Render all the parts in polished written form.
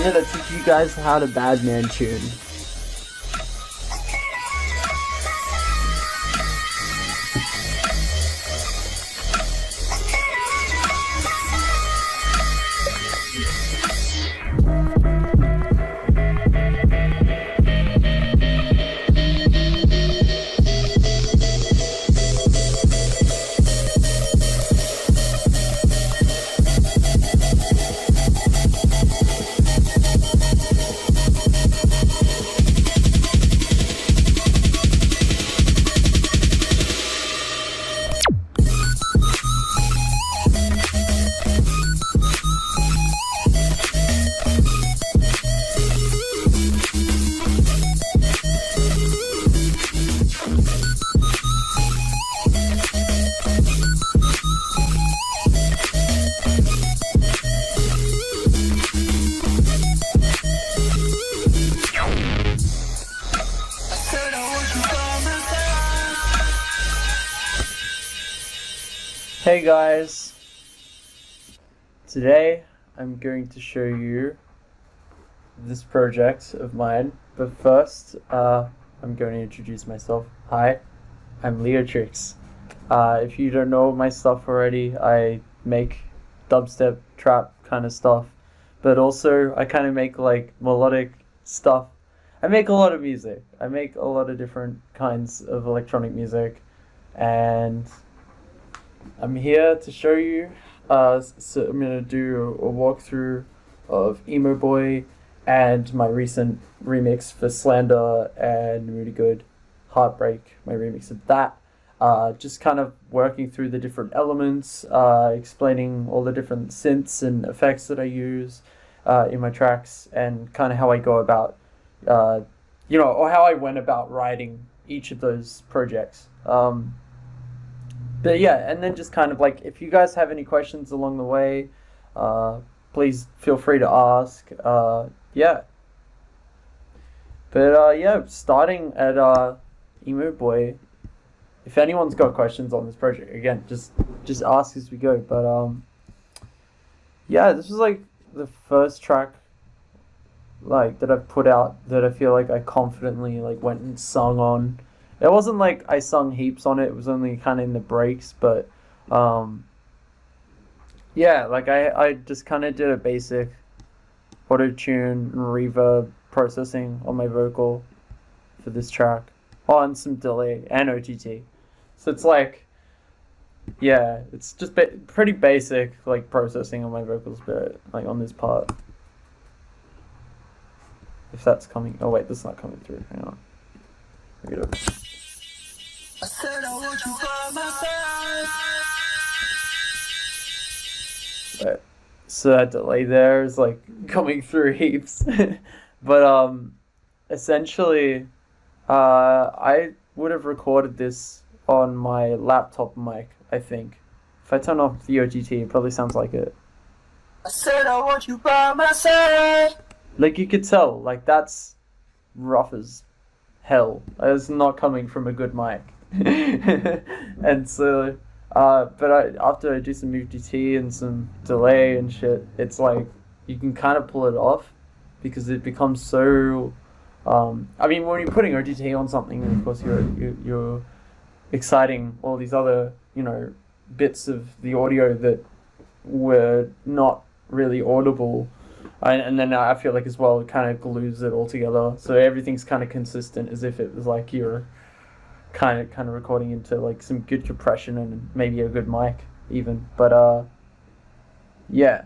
I'm gonna teach you guys how to Badman tune. Hey guys, today I'm going to show you this project of mine, but first I'm going to introduce myself. Hi, I'm Leotrix. If you don't know my stuff already, I make dubstep, trap kind of stuff, but also I kind of make like melodic stuff. I make a lot of music. I make a lot of different kinds of electronic music, and I'm here to show you, so I'm going to do a walkthrough of Emo Boy and my recent remix for Slander and Moody Good, Heartbreak, my remix of that. Just kind of working through the different elements, explaining all the different synths and effects that I use in my tracks, and kind of how I go about, or how I went about writing each of those projects. But yeah, and then just kind of like, if you guys have any questions along the way, please feel free to ask. Yeah. But yeah, starting at Emo Boy, if anyone's got questions on this project, again, just ask as we go. But yeah, this was like the first track like that I've put out that I feel like I confidently like went and sung on. It wasn't like I sung heaps on it. It was only kind of in the breaks, but yeah, like I just kind of did a basic auto-tune and reverb processing on my vocal for this track. Oh, and some delay and OTT. So it's like, yeah, it's just pretty basic like processing on my vocals, but like on this part. If that's coming, oh wait, that's not coming through. Hang on. Read it. I said I want you by my side. Right. So that delay there is like coming through heaps. But essentially I would have recorded this on my laptop mic, I think. If I turn off the OGT, it probably sounds like it. I said I want you by my side. Like you could tell, like that's rough as hell. It's not coming from a good mic. And so but after I do some UGT and some delay and shit, it's like you can kind of pull it off because it becomes so I mean, when you're putting OGT on something, of course you're exciting all these other, bits of the audio that were not really audible, and then I feel like as well it kind of glues it all together, so everything's kind of consistent, as if it was like you're kind of recording into like some good compression and maybe a good mic even. But yeah,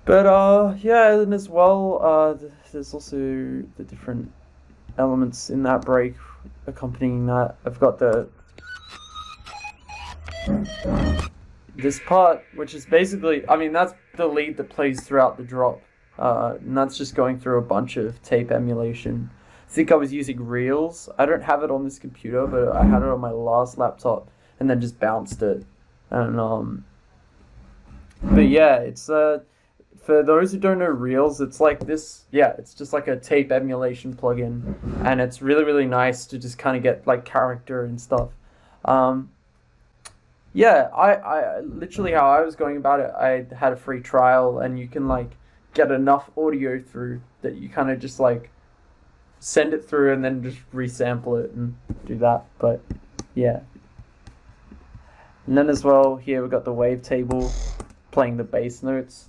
but yeah, and as well there's also the different elements in that break accompanying that. I've got this part, which is basically, I mean, that's the lead that plays throughout the drop, and that's just going through a bunch of tape emulation. I think I was using Reels. I don't have it on this computer, but I had it on my last laptop and then just bounced it. And but yeah, it's for those who don't know Reels, it's like this. Yeah, it's just like a tape emulation plugin, and it's really nice to just kind of get like character and stuff. Yeah, I literally how I was going about it, I had a free trial and you can like get enough audio through that you kind of just like send it through and then just resample it and do that. But yeah. And then as well, here we've got the wavetable playing the bass notes.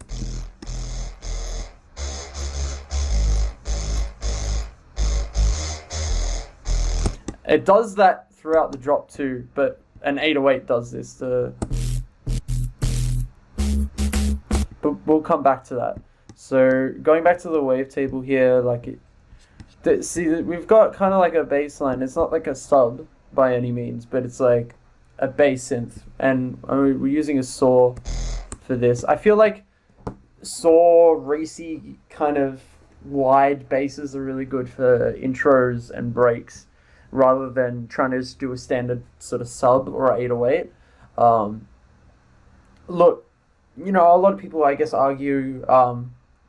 It does that throughout the drop too, but an 808 does this. But we'll come back to that. So going back to the wavetable here, like see, we've got kind of like a bass line. It's not like a sub by any means, but it's like a bass synth, and we're using a saw for this. I feel like saw racy kind of wide basses are really good for intros and breaks, rather than trying to just do a standard sort of sub or 808. Look, you know, a lot of people, I guess, argue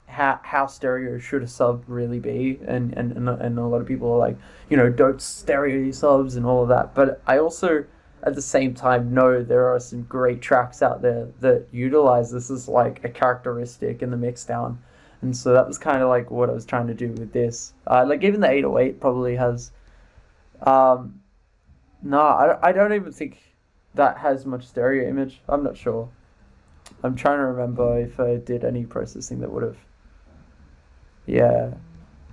how stereo should a sub really be, and a lot of people are like, you know, don't stereo your subs and all of that. But I also, at the same time, know there are some great tracks out there that utilize this as like a characteristic in the mix down. And so that was kind of like what I was trying to do with this. Like even the 808 probably has, no, I don't even think that has much stereo image. I'm not sure. I'm trying to remember if I did any processing that would have. Yeah,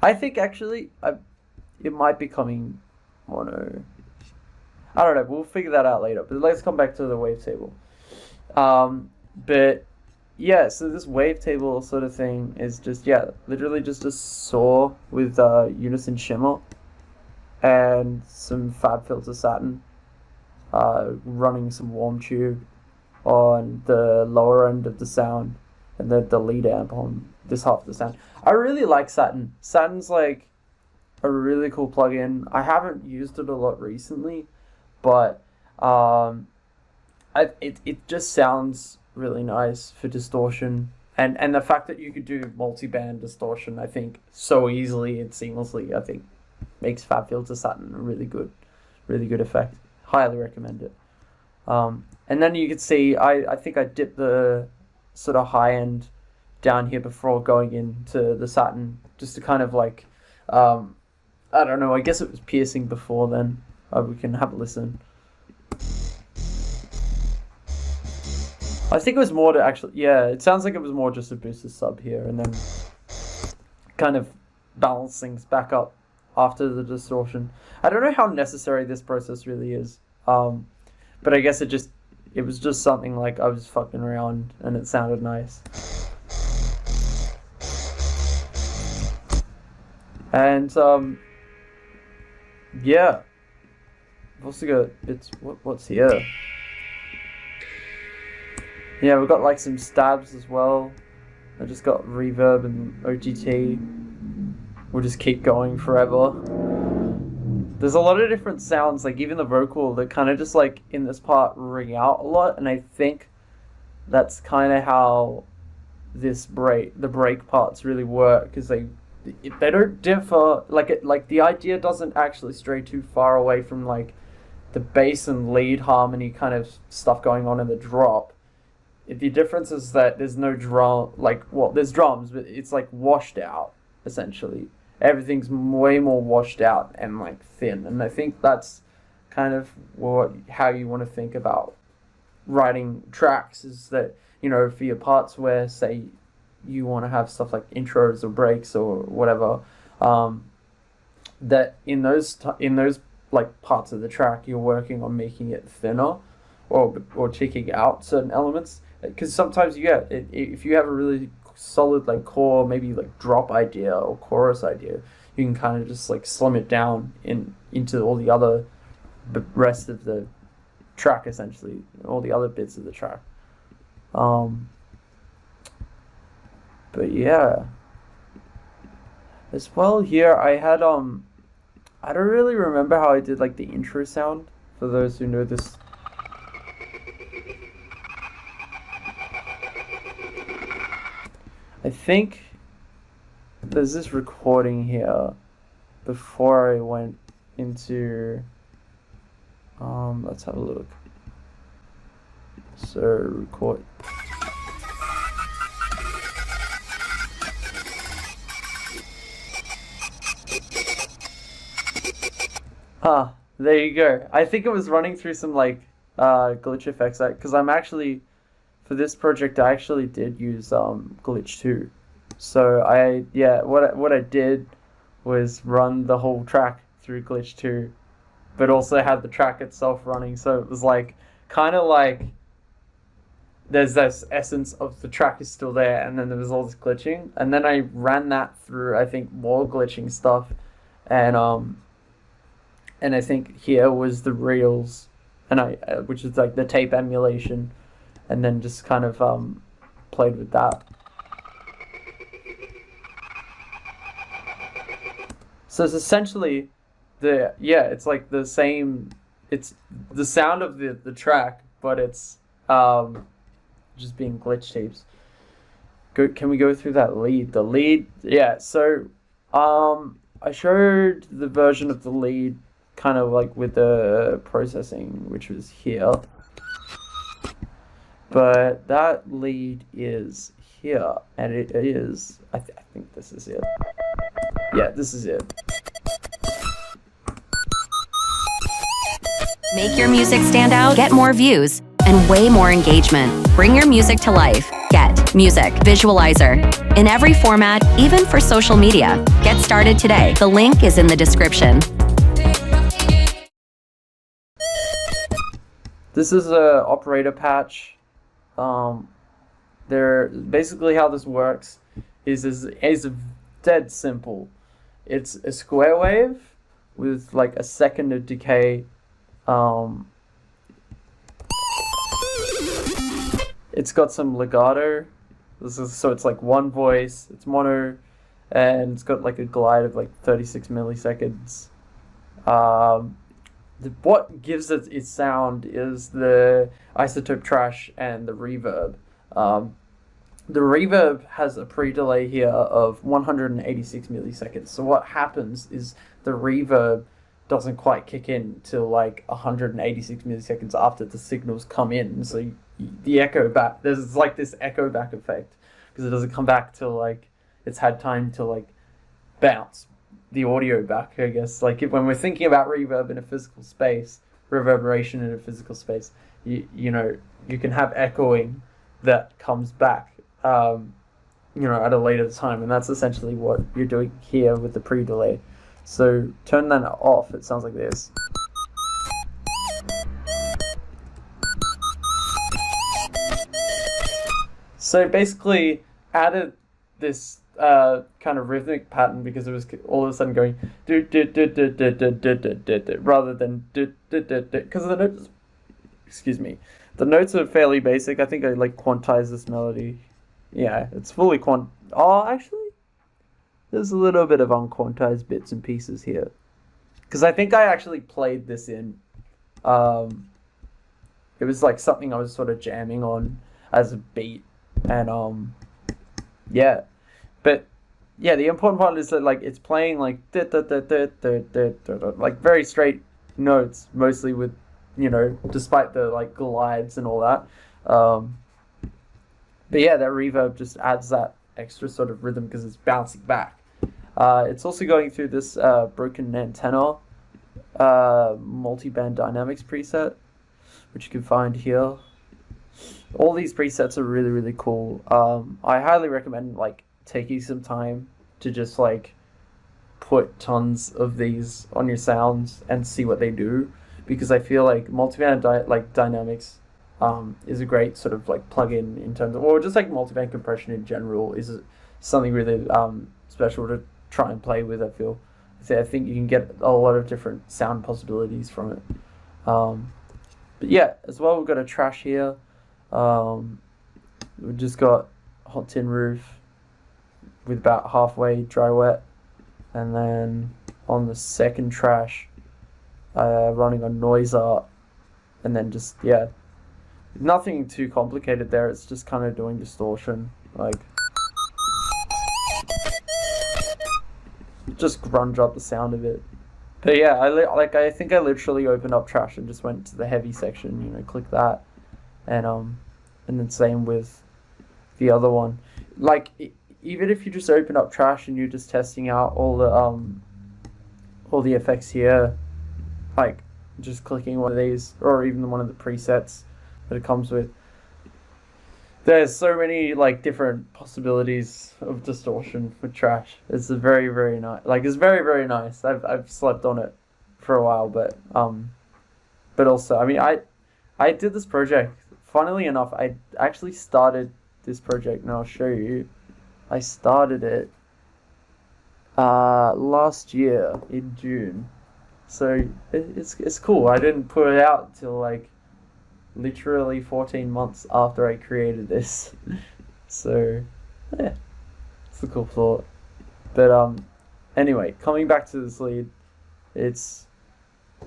I think actually it might be coming mono. I don't know. We'll figure that out later. But let's come back to the wavetable. But yeah, so this wavetable sort of thing is just, yeah, literally just a saw with unison shimmer and some FabFilter satin, running some warm tube on the lower end of the sound, and the lead amp on this half of the sound. I really like satin. Satin's like a really cool plugin. I haven't used it a lot recently, but it just sounds really nice for distortion, and the fact that you could do multi-band distortion, I think, so easily and seamlessly, I think makes FabFilter Satin a really good effect. Highly recommend it. And then you can see I think I dipped the sort of high end down here before going into the satin, just to kind of like, I don't know, I guess it was piercing before then. We can have a listen. I think it was more to actually, yeah, it sounds like it was more just a boosted sub here, and then kind of balance things back up after the distortion. I don't know how necessary this process really is, but I guess it was just something like I was fucking around and it sounded nice. And yeah, I've also got bits. What's here? Yeah, we've got like some stabs as well. I just got reverb and OGT. We'll just keep going forever. There's a lot of different sounds, like even the vocal, that kind of just like in this part ring out a lot, and I think that's kind of how the break parts really work, because they don't differ, like the idea doesn't actually stray too far away from like the bass and lead harmony kind of stuff going on in the drop. The difference is that there's no drum, there's drums, but it's like washed out, essentially. Everything's way more washed out and like thin, and I think that's kind of how you want to think about writing tracks, is that, you know, for your parts where, say, you want to have stuff like intros or breaks or whatever, that in those like parts of the track you're working on making it thinner or taking out certain elements, because sometimes if you have a really solid like core, maybe like drop idea or chorus idea, you can kind of just like slim it down into all the other rest of the track, essentially all the other bits of the track. But yeah, as well here I had I don't really remember how I did like the intro sound, for those who know this. I think there's this recording here before I went into, let's have a look. So record. Huh, there you go. I think it was running through some like glitch effects because I'm actually for this project I actually did use glitch 2. So what I did was run the whole track through glitch 2, but also had the track itself running, so it was like kind of like there's this essence of the track is still there, and then there was all this glitching, and then I ran that through I think more glitching stuff, and I think here was the reels, and which is like the tape emulation, and then just kind of played with that. So it's essentially it's like the same. It's the sound of the track, but it's just being glitch tapes. Can we go through that lead? The lead, yeah. So I showed the version of the lead kind of like with the processing, which was here. But that lead is here, and it is. I think this is it. Yeah, this is it. Make your music stand out, get more views, and way more engagement. Bring your music to life. Get Music Visualizer in every format, even for social media. Get started today. The link is in the description. This is a operator patch. There basically how this works is dead simple. It's a square wave with like a second of decay. It's got some legato. So it's like one voice. It's mono, and it's got like a glide of like 36 milliseconds. What gives it its sound is the isotope trash and the reverb. The reverb has a pre-delay here of 186 milliseconds. So what happens is the reverb doesn't quite kick in till like 186 milliseconds after the signals come in. So the echo back, there's like this echo back effect because it doesn't come back till like it's had time to like bounce the audio back, I guess. Like when we're thinking about reverb in a physical space, reverberation in a physical space, you know, you can have echoing that comes back, at a later time, and that's essentially what you're doing here with the pre-delay. So turn that off, it sounds like this. So basically added this kind of rhythmic pattern because it was all of a sudden going do do do do do do do do do do rather than do do do do because the notes. Excuse me, the notes are fairly basic. I think I like quantized this melody. Yeah, it's fully actually, there's a little bit of unquantized bits and pieces here because I think I actually played this in. It was like something I was sort of jamming on as a beat, and yeah. But yeah, the important part is that like it's playing like like very straight notes, mostly with, despite the like glides and all that. But yeah, that reverb just adds that extra sort of rhythm because it's bouncing back. It's also going through this broken antenna multi-band dynamics preset, which you can find here. All these presets are really, really cool. I highly recommend like taking some time to just like put tons of these on your sounds and see what they do, because I feel like multiband dynamics is a great sort of like plugin in terms of, or just like multiband compression in general is something really special to try and play with. I think you can get a lot of different sound possibilities from it. But yeah, as well, we've got a trash here. We've just got Hot Tin Roof with about halfway dry wet, and then on the second trash, running on noise art, and then just nothing too complicated there. It's just kind of doing distortion, like just grunge up the sound of it. But yeah, I think I literally opened up trash and just went to the heavy section, click that, and then same with the other one. Like even if you just open up Trash and you're just testing out all the effects here, like just clicking one of these or even one of the presets that it comes with. There's so many like different possibilities of distortion with Trash. It's a very very nice. Like it's very very nice. I've slept on it for a while, but also I mean I did this project. Funnily enough, I actually started this project, and I'll show you. I started it last year in June, so it's cool. I didn't put it out till like literally 14 months after I created this. So yeah, it's a cool thought. But anyway, coming back to this lead, it's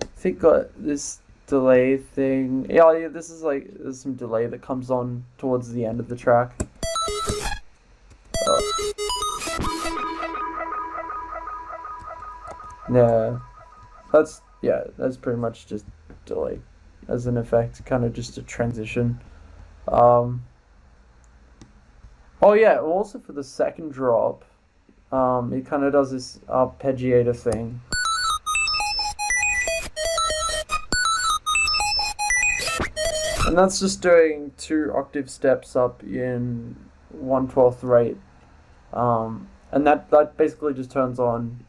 I think got this delay thing. Yeah, this is like there's some delay that comes on towards the end of the track. Yeah, that's pretty much just delay as an effect, kind of just a transition. Oh yeah, also for the second drop, it kind of does this arpeggiator thing. And that's just doing 2 octave steps up in 1/12 rate. And that basically just turns on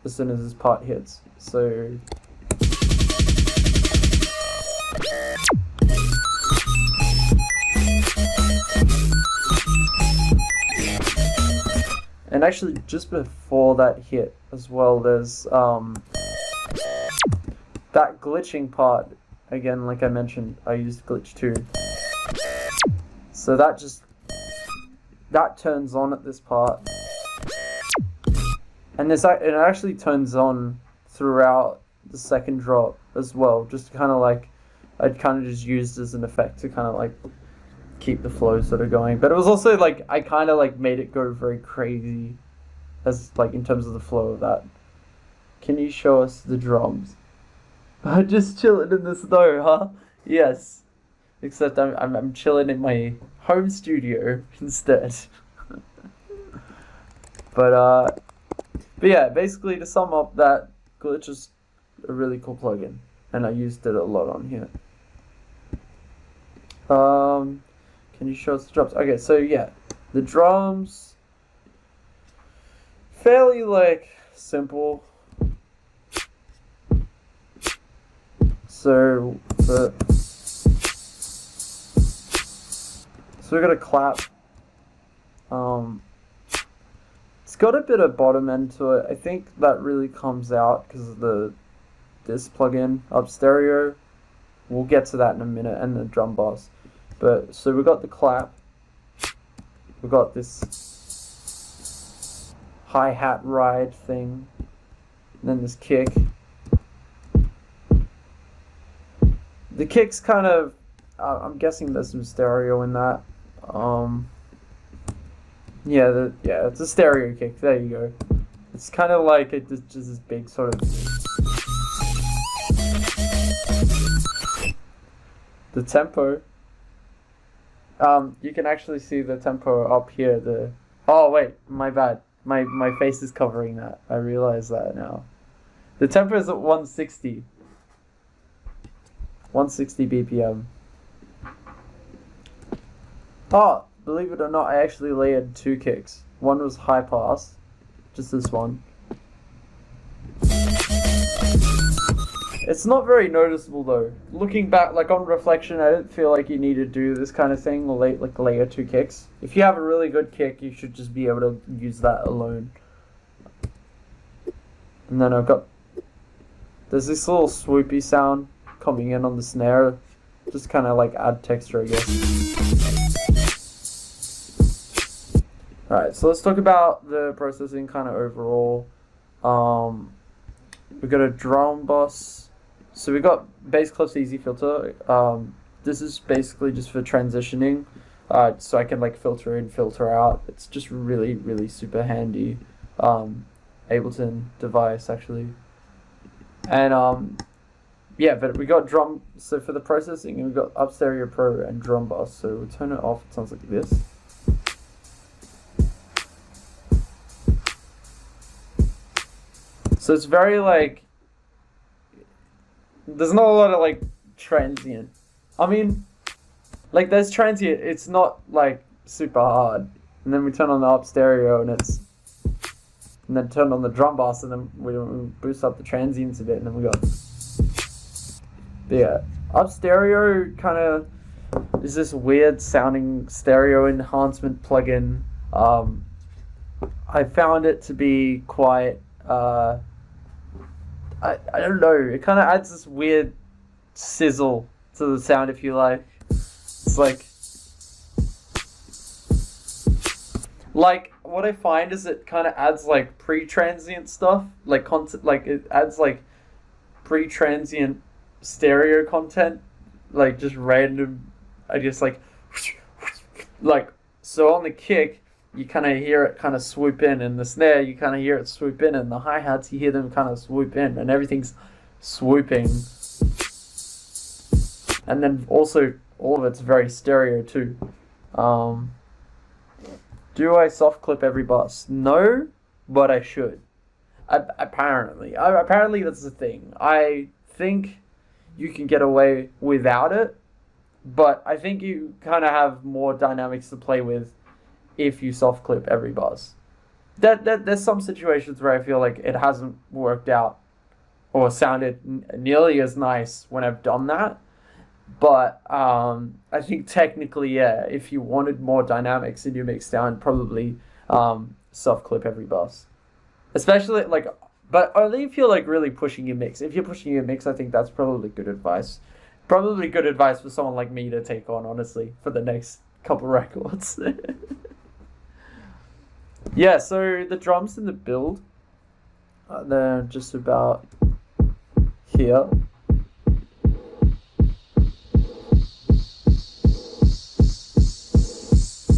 as soon as this part hits. So and actually just before that hit as well, there's that glitching part. Again, like I mentioned, I used glitch 2. So that turns on at this part. And it actually turns on throughout the second drop as well. Just kind of like, I'd kind of just used as an effect to kind of like keep the flow sort of going. But it was also like, I kind of like made it go very crazy as like in terms of the flow of that. Can you show us the drums? Just chilling in the snow, huh? Yes. Except I'm chilling in my home studio instead. But yeah, basically to sum up, that glitch is a really cool plugin, and I used it a lot on here. Can you show us the drums? Okay, so yeah, the drums, fairly like simple. So we're gonna clap. It's got a bit of bottom end to it. I think that really comes out because of this plugin, Up Stereo. We'll get to that in a minute, and the drum bass. But so we got the clap. We got this hi-hat ride thing, and then this kick. The kick's kind of, I'm guessing there's some stereo in that. Yeah, it's a stereo kick. There you go. It's kind of like just this big sort of. The tempo. You can actually see the tempo up here. Oh wait, my bad. My face is covering that. I realize that now. The tempo is at 160. 160 BPM. Oh, believe it or not, I actually layered 2 kicks. One was high pass, just this one. It's not very noticeable though. Looking back, like on reflection, I didn't feel like you need to do this kind of thing, like layer 2 kicks. If you have a really good kick, you should just be able to use that alone. And then there's this little swoopy sound coming in on the snare, just kind of like add texture, I guess. Alright, so let's talk about the processing kind of overall. We got a drum bus. So we got bass clips easy filter. This is basically just for transitioning, so I can like filter in, filter out. It's just really, really super handy Ableton device actually. And Yeah, but we got drum. So for the processing, we got up stereo pro and drum bus. So we'll turn it off. It sounds like this. So it's very like. There's not a lot of like transient. I mean, like there's transient. It's not like super hard. And then we turn on the up stereo and it's. And then turn on the drum bass and then we boost up the transients a bit and then we got. Yeah, up stereo kind of is this weird sounding stereo enhancement plugin. I found it to be quite. I don't know. It kind of adds this weird sizzle to the sound, if you like. It's like what I find is it kind of adds like pre-transient stuff, like content, like it adds like pre-transient stereo content, like just random. I guess like so on the kick, you kind of hear it kind of swoop in, and the snare you kind of hear it swoop in, and the hi-hats you hear them kind of swoop in, and everything's swooping. And then also all of it's very stereo too. Do I soft clip every bus? No, but I should. Apparently that's the thing. I think you can get away without it, but I think you kind of have more dynamics to play with if you soft clip every bus. There's some situations where I feel like it hasn't worked out or sounded nearly as nice when I've done that. But I think technically, yeah, if you wanted more dynamics in your mix down, probably soft clip every bus. Especially like, but only if you're like really pushing your mix. If you're pushing your mix, I think that's probably good advice. Probably good advice for someone like me to take on, honestly, for the next couple records. Yeah, so the drums in the build, they're just about here.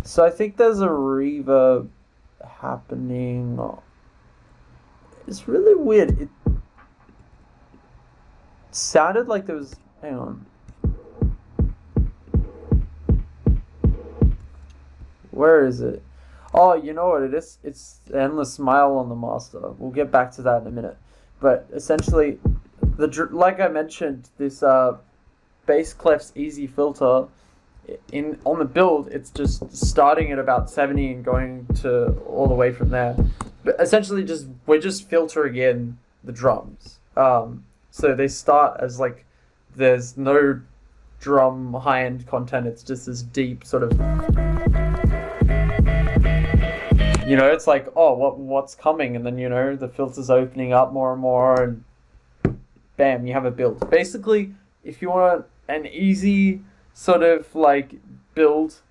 So I think there's a reverb happening. It's really weird. It sounded like there was... Hang on. Where is it? Oh, you know what it is? It's Endless Smile on the master. We'll get back to that in a minute. But essentially, like I mentioned, this bass clef's easy filter... on the build, it's just starting at about 70 and going to all the way from there. But essentially, we're just filtering in the drums. So they start as like there's no drum high-end content. It's just this deep sort of, it's like, oh, what's coming, and then the filter's opening up more and more, and bam, you have a build. Basically, if you want an easy sort of like build,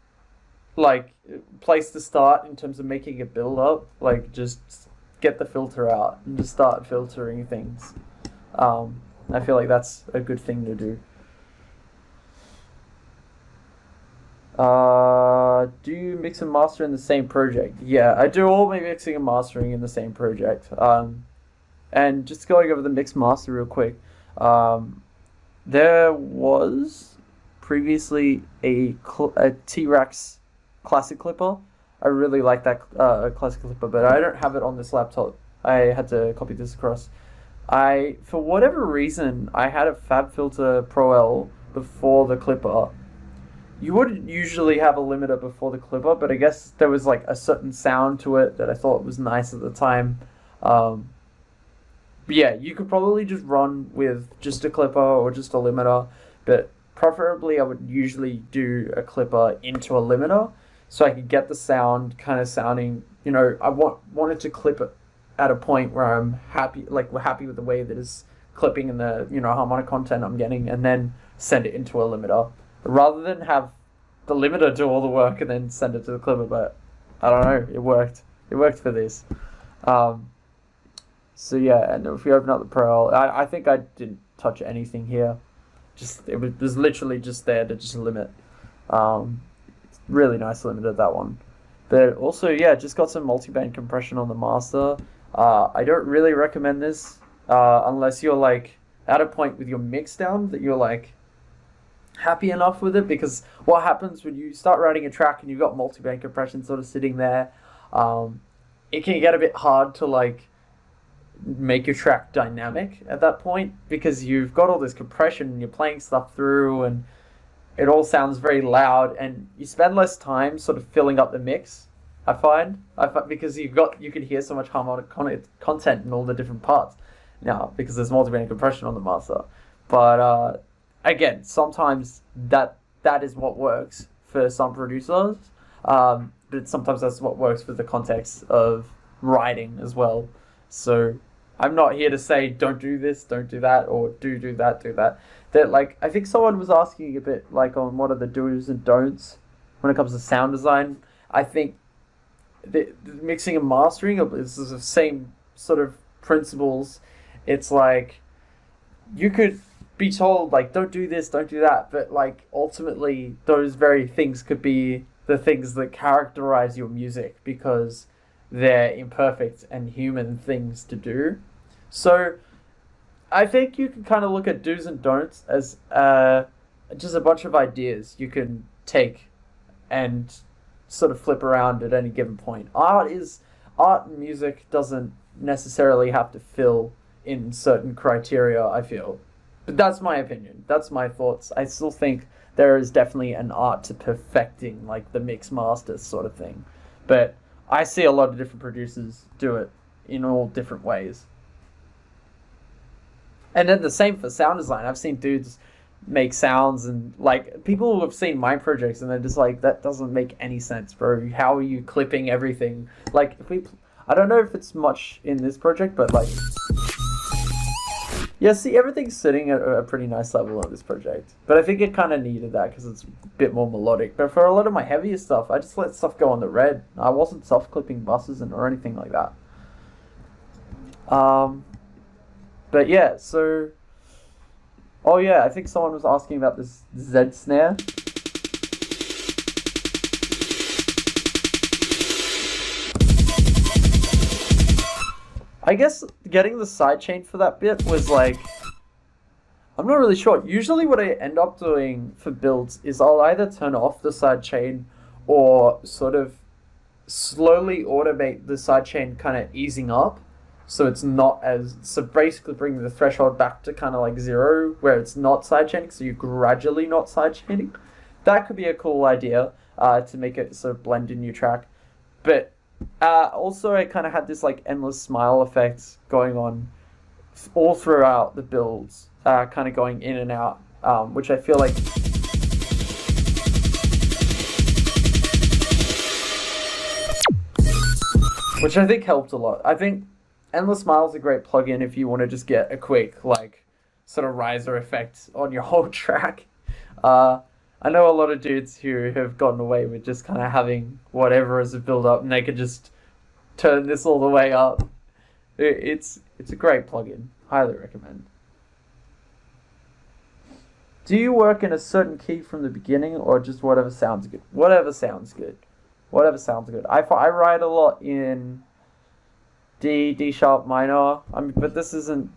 like place to start in terms of making a build up, like just get the filter out and just start filtering things. I feel like that's a good thing to do. Do you mix and master in the same project? Yeah, I do all my mixing and mastering in the same project. And just going over the mix master real quick, there was previously a T-Rex classic clipper. I really like that classic clipper, but I don't have it on this laptop. I had to copy this across. For whatever reason, I had a FabFilter Pro L before the clipper. You wouldn't usually have a limiter before the clipper, but I guess there was like a certain sound to it that I thought was nice at the time. But yeah, you could probably just run with just a clipper or just a limiter, but preferably I would usually do a clipper into a limiter so I could get the sound kind of sounding, I wanted to clip it at a point where I'm happy, like we're happy with the way that it's clipping and the, harmonic content I'm getting, and then send it into a limiter rather than have the limiter do all the work and then send it to the clipper. But I don't know, it worked for this. So yeah, and if we open up the Pro L, I think I didn't touch anything here. It was literally just there to just limit. Really nice limiter, that one. But also, yeah, just got some multiband compression on the master. I don't really recommend this unless you're like at a point with your mix down that you're like happy enough with it. Because what happens when you start writing a track and you've got multi-band compression sort of sitting there, it can get a bit hard to like make your track dynamic at that point, because you've got all this compression and you're playing stuff through and it all sounds very loud, and you spend less time sort of filling up the mix. I find because you can hear so much harmonic content in all the different parts now, because there's multi-band compression on the master. But again, sometimes that is what works for some producers, but sometimes that's what works for the context of writing as well. So I'm not here to say don't do this, don't do that, or do that, do that. That, like, I think someone was asking a bit like on what are the do's and don'ts when it comes to sound design. I think the mixing and mastering is the same sort of principles. It's like you could be told like don't do this, don't do that, but like ultimately those very things could be the things that characterize your music, because they're imperfect and human things to do. So I think you can kind of look at do's and don'ts as just a bunch of ideas you can take and sort of flip around at any given point. Art and music doesn't necessarily have to fill in certain criteria, I feel. But that's my opinion. That's my thoughts. I still think there is definitely an art to perfecting like the mix master sort of thing. But I see a lot of different producers do it in all different ways. And then the same for sound design. I've seen dudes make sounds and like people who have seen my projects and they're just like, that doesn't make any sense, bro. How are you clipping everything? Like I don't know if it's much in this project, but like, yeah, see, everything's sitting at a pretty nice level on this project. But I think it kind of needed that because it's a bit more melodic. But for a lot of my heavier stuff, I just let stuff go on the red. I wasn't soft clipping buses or anything like that. But yeah, so... Oh yeah, I think someone was asking about this Z snare. I guess getting the sidechain for that bit was like... I'm not really sure. Usually what I end up doing for builds is I'll either turn off the sidechain or sort of slowly automate the sidechain kind of easing up. So it's not as... So basically bringing the threshold back to kind of like 0, where it's not sidechaining, so you're gradually not sidechaining. That could be a cool idea to make it sort of blend in your track. But also I kind of had this like endless smile effect going on all throughout the builds, kind of going in and out, which I feel like... Which I think helped a lot. I think Endless Smile is a great plugin if you want to just get a quick, like, sort of riser effect on your whole track. I know a lot of dudes who have gotten away with just kind of having whatever as a build-up, and they could just turn this all the way up. It's a great plugin. Highly recommend. Do you work in a certain key from the beginning, or just whatever sounds good? Whatever sounds good. Whatever sounds good. I write a lot in D sharp minor. I mean, but this isn't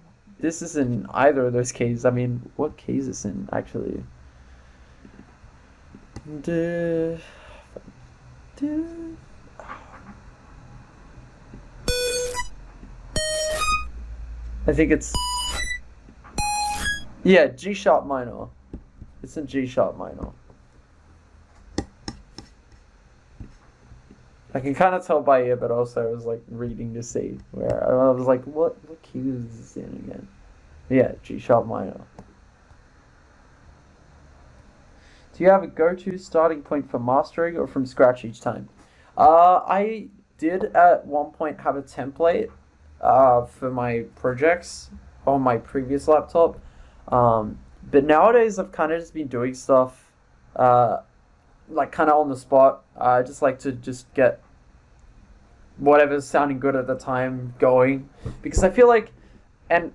either of those keys. I mean, what key is this in actually? I think it's, yeah, G sharp minor. It's in G sharp minor. I can kind of tell by ear, but also I was like reading to see where I was like, what key is this in again? Yeah, G sharp minor. Do you have a go-to starting point for mastering, or from scratch each time? I did at one point have a template for my projects on my previous laptop, but nowadays I've kind of just been doing stuff like kind of on the spot. I just like to just get whatever's sounding good at the time going, because I feel like, and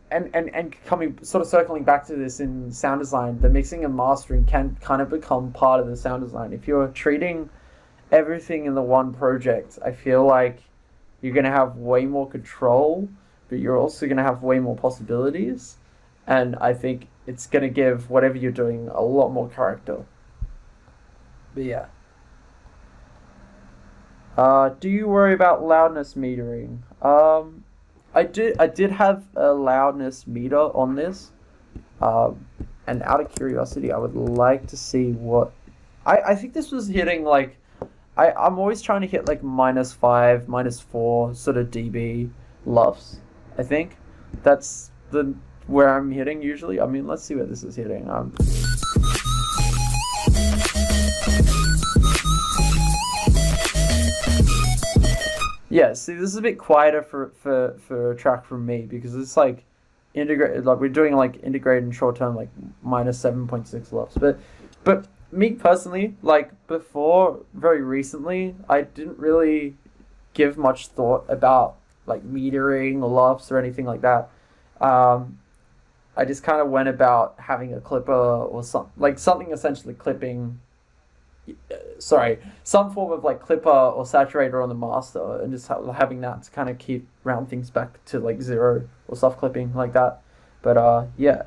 coming sort of circling back to this in sound design, the mixing and mastering can kind of become part of the sound design. If you're treating everything in the one project, I feel like you're going to have way more control, but you're also going to have way more possibilities. and I think it's gonna give whatever you're doing a lot more character. But yeah. Do you worry about loudness metering? I did have a loudness meter on this. And out of curiosity, I would like to see what I think this was hitting like I'm always trying to hit like -5, -4 sort of dB lufs. I think that's the where I'm hitting usually. I mean, let's see what this is hitting. Yeah, see, this is a bit quieter for a track from me because it's like integrated, like we're doing like integrated and short term, like -7.6 lufs. But me personally, like before, very recently, I didn't really give much thought about like metering or lufs or anything like that. I just kind of went about having a clipper or something essentially clipping some form of like clipper or saturator on the master, and just having that to kind of keep round things back to like zero or soft clipping like that. But yeah,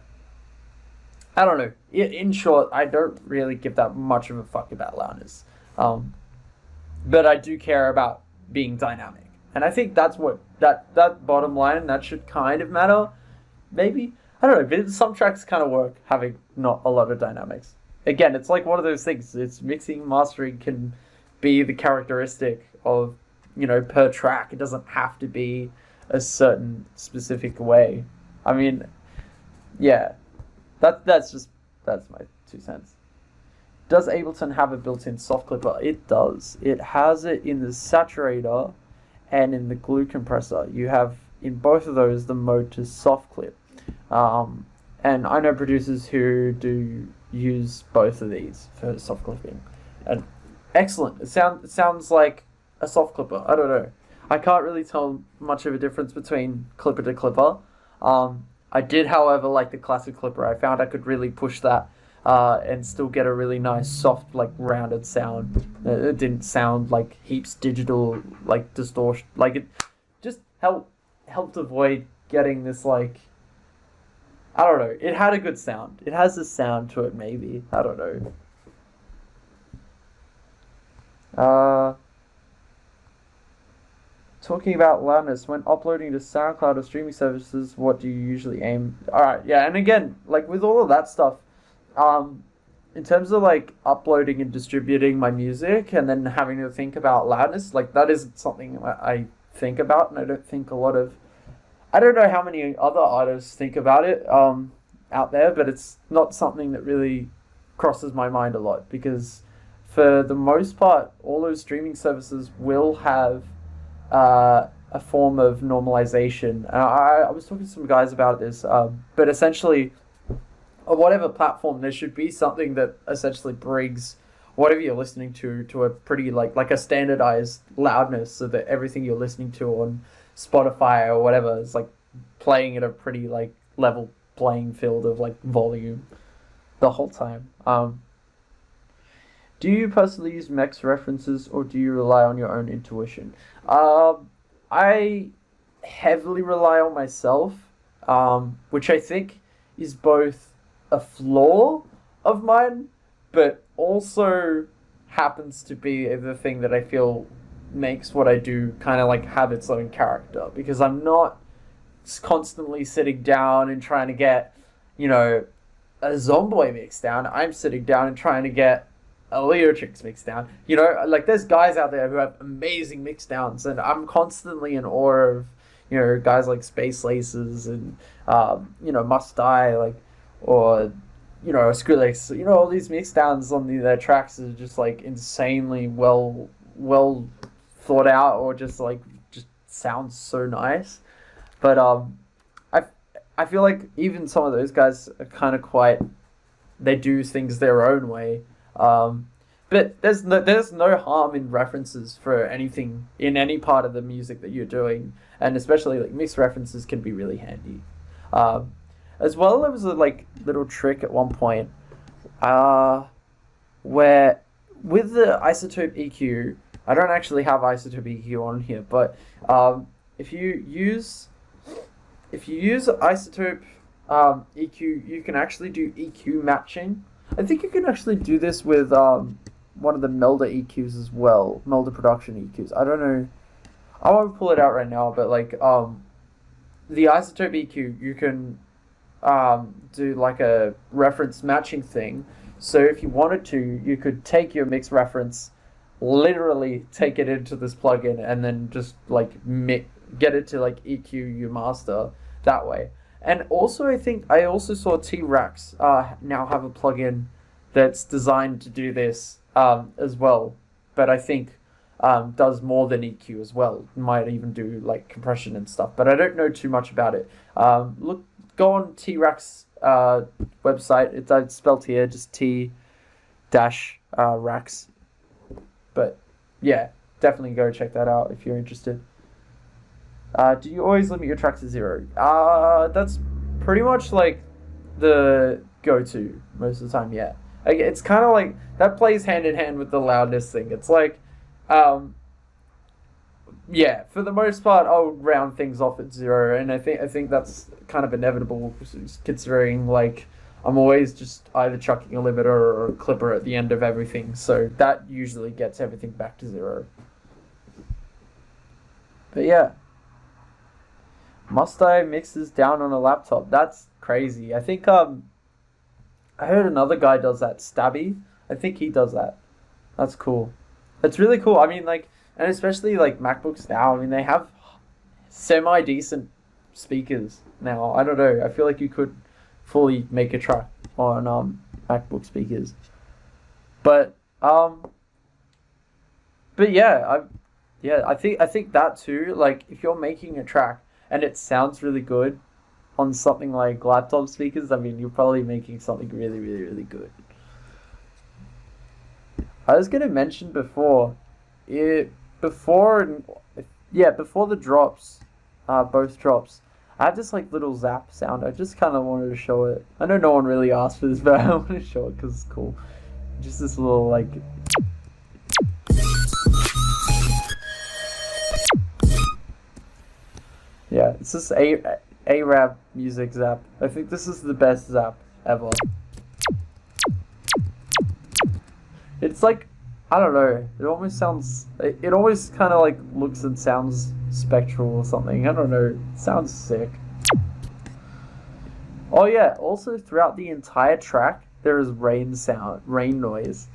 I don't know. In short, I don't really give that much of a fuck about loudness, but I do care about being dynamic, and I think that's what that bottom line that should kind of matter. Maybe, I don't know, but some tracks kind of work having not a lot of dynamics. Again, it's like one of those things. It's mixing, mastering can be the characteristic of, per track. It doesn't have to be a certain specific way. I mean, yeah, that's my 2 cents. Does Ableton have a built-in soft clipper? It does. It has it in the saturator and in the glue compressor. You have in both of those the mode to soft clip. And I know producers who do use both of these for soft clipping, and excellent. It sounds like a soft clipper. I don't know. I can't really tell much of a difference between clipper to clipper. I did, however, like the classic clipper. I found I could really push that and still get a really nice, soft, like rounded sound. It didn't sound like heaps digital, like distortion. Like it just helped avoid getting this like. I don't know. It had a good sound. It has a sound to it, maybe. I don't know. Talking about loudness, when uploading to SoundCloud or streaming services, what do you usually aim? Alright, yeah, and again, like with all of that stuff, in terms of like uploading and distributing my music and then having to think about loudness, like that isn't something I think about, and I don't think I don't know how many other artists think about it out there, but it's not something that really crosses my mind a lot, because for the most part, all those streaming services will have a form of normalization. I was talking to some guys about this, but essentially, on whatever platform, there should be something that essentially brings whatever you're listening to a pretty like a standardized loudness, so that everything you're listening to on Spotify or whatever is like playing at a pretty like level playing field of like volume the whole time. Do you personally use Mex references, or do you rely on your own intuition? I heavily rely on myself, which I think is both a flaw of mine, but also happens to be the thing that I feel makes what I do kind of like have its own character, because I'm not constantly sitting down and trying to get, a Zomboy mix down. I'm sitting down and trying to get a Leotrix mix down. Like there's guys out there who have amazing mix downs, and I'm constantly in awe of, guys like Space Laces and, Must Die, like, or, Skrillex. All these mix downs on their tracks are just like insanely well thought out, or just sounds so nice. But I feel like even some of those guys are kind of they do things their own way. But there's no harm in references for anything in any part of the music that you're doing, and especially like mixed references can be really handy. As well, there was a little trick at one point, where with the Isotope EQ, I don't actually have Isotope EQ on here, but if you use Isotope EQ, you can actually do EQ matching. I think you can actually do this with one of the Melder EQs as well, Melder production EQs. I don't know. I won't pull it out right now, but like the isotope EQ, you can do like a reference matching thing. So if you wanted to, you could take your mix reference, literally take it into this plugin, and then just like get it to like EQ your master that way. And also, I think I also saw T-Rex now have a plugin that's designed to do this as well. But I think does more than EQ as well. It might even do like compression and stuff. But I don't know too much about it. Go on T-Rex website. It's spelled here, just T dash Rex. But yeah, definitely go check that out if you're interested. Do you always limit your tracks to 0? That's pretty much like the go-to most of the time, yeah. Like, it's kind of like, that plays hand in hand with the loudness thing. It's like, yeah, for the most part, I'll round things off at 0, and I think that's kind of inevitable, considering, like, I'm always just either chucking a limiter or a clipper at the end of everything, so that usually gets everything back to 0. But yeah. Must I mix this down on a laptop? That's crazy. I think I heard another guy does that, Stabby. I think he does that. That's cool. That's really cool. I mean, like, and especially like MacBooks now, I mean, they have semi decent speakers now. I don't know. I feel like you could fully make a track on MacBook speakers. But yeah, I think that too, like if you're making a track and it sounds really good on something like laptop speakers, I mean, you're probably making something really, really, really good. I was gonna mention before before the drops, both drops, I have this like little zap sound. I just kind of wanted to show it. I know no one really asked for this, but I want to show it because it's cool. Just this little like. Yeah, it's just A-Rap music zap. I think this is the best zap ever. It's like, I don't know, it almost sounds, it always kind of like looks and sounds spectral or something. I don't know, it sounds sick. Oh yeah, also throughout the entire track, there is rain noise.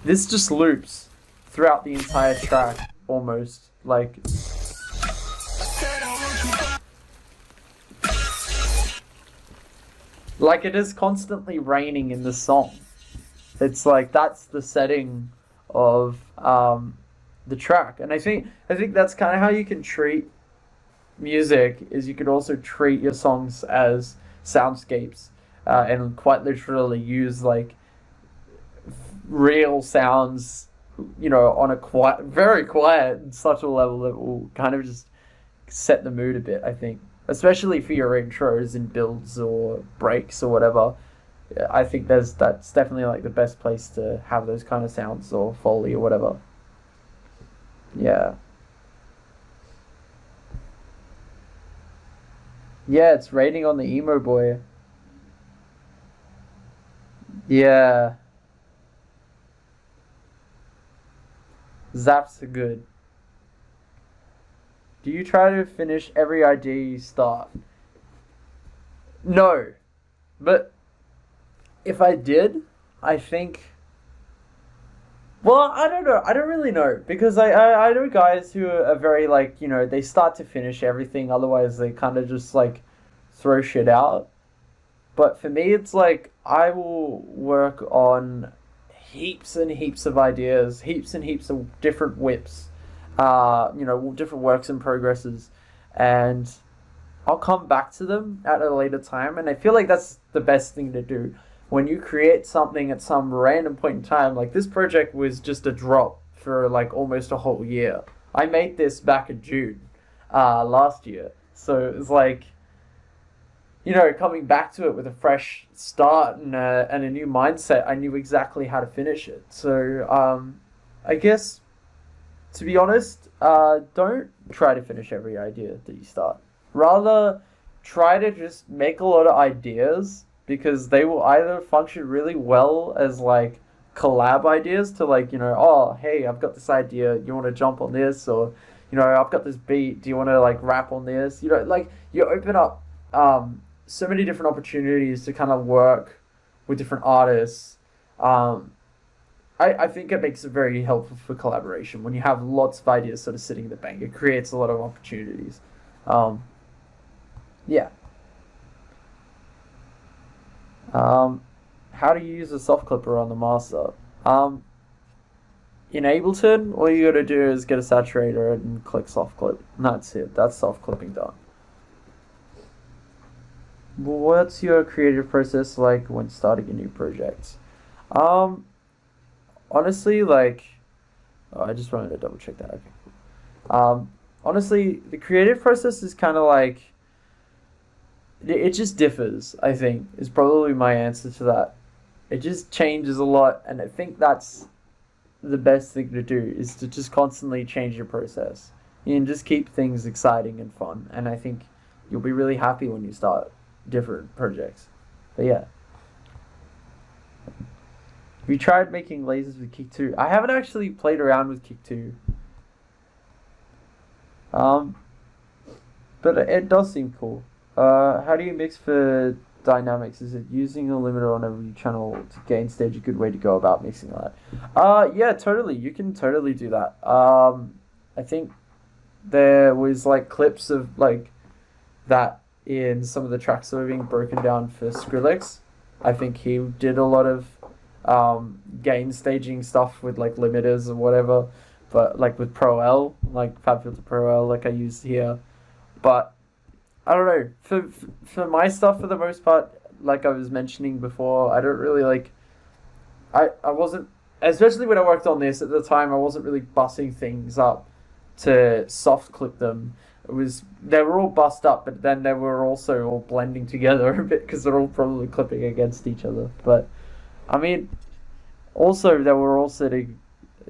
This just loops throughout the entire track, almost. Like, it is constantly raining in the song. It's like, that's the setting of the track. And I think that's kind of how you can treat music, is you could also treat your songs as soundscapes, and quite literally use like real sounds, on a very quiet and subtle level that will kind of just set the mood a bit, I think. Especially for your intros and builds or breaks or whatever. I think that's definitely like the best place to have those kind of sounds, or Foley or whatever. Yeah. Yeah, it's raining on the emo boy. Yeah. Zaps are good. Do you try to finish every idea you start? No. But if I did, I think... Well, I don't know. I don't really know. Because I know guys who are very, like, they start to finish everything. Otherwise, they kind of just, like, throw shit out. But for me, it's like, I will work on heaps and heaps of ideas, heaps and heaps of different whips, different works and progresses, and I'll come back to them at a later time. And I feel like that's the best thing to do when you create something at some random point in time. Like, this project was just a drop for like almost a whole year. I made this back in June last year, so it was like, coming back to it with a fresh start and a new mindset, I knew exactly how to finish it. So, I guess to be honest, don't try to finish every idea that you start. Rather, try to just make a lot of ideas because they will either function really well as like collab ideas to like, oh, hey, I've got this idea, you want to jump on this? Or, I've got this beat, do you want to like rap on this? Like you open up so many different opportunities to kind of work with different artists. I think it makes it very helpful for collaboration when you have lots of ideas sort of sitting in the bank. It creates a lot of opportunities. Yeah. How do you use a soft clipper on the master? In Ableton, all you gotta do is get a saturator and click soft clip. And that's it. That's soft clipping done. What's your creative process like when starting a new project? Honestly, like, oh, I just wanted to double check that. Okay. Honestly, the creative process is kind of like, it just differs, I think, is probably my answer to that. It just changes a lot, and I think that's the best thing to do, is to just constantly change your process. You can just keep things exciting and fun, and I think you'll be really happy when you start different projects. But yeah. Have you tried making lasers with Kick 2? I haven't actually played around with Kick 2. But it does seem cool. How do you mix for dynamics? Is it using a limiter on every channel to gain stage? A good way to go about mixing that? Yeah, totally. You can totally do that. I think there was like clips of like that in some of the tracks that were being broken down for Skrillex. I think he did a lot of gain staging stuff with like limiters or whatever, but like with Pro L, like FabFilter Pro L, like I used here. But I don't know, for my stuff, for the most part, like I was mentioning before, I don't really like, I wasn't, especially when I worked on this at the time, I wasn't really bussing things up to soft clip them. They were all bussed up, but then they were also all blending together a bit because they're all probably clipping against each other. But I mean, also they were all sitting,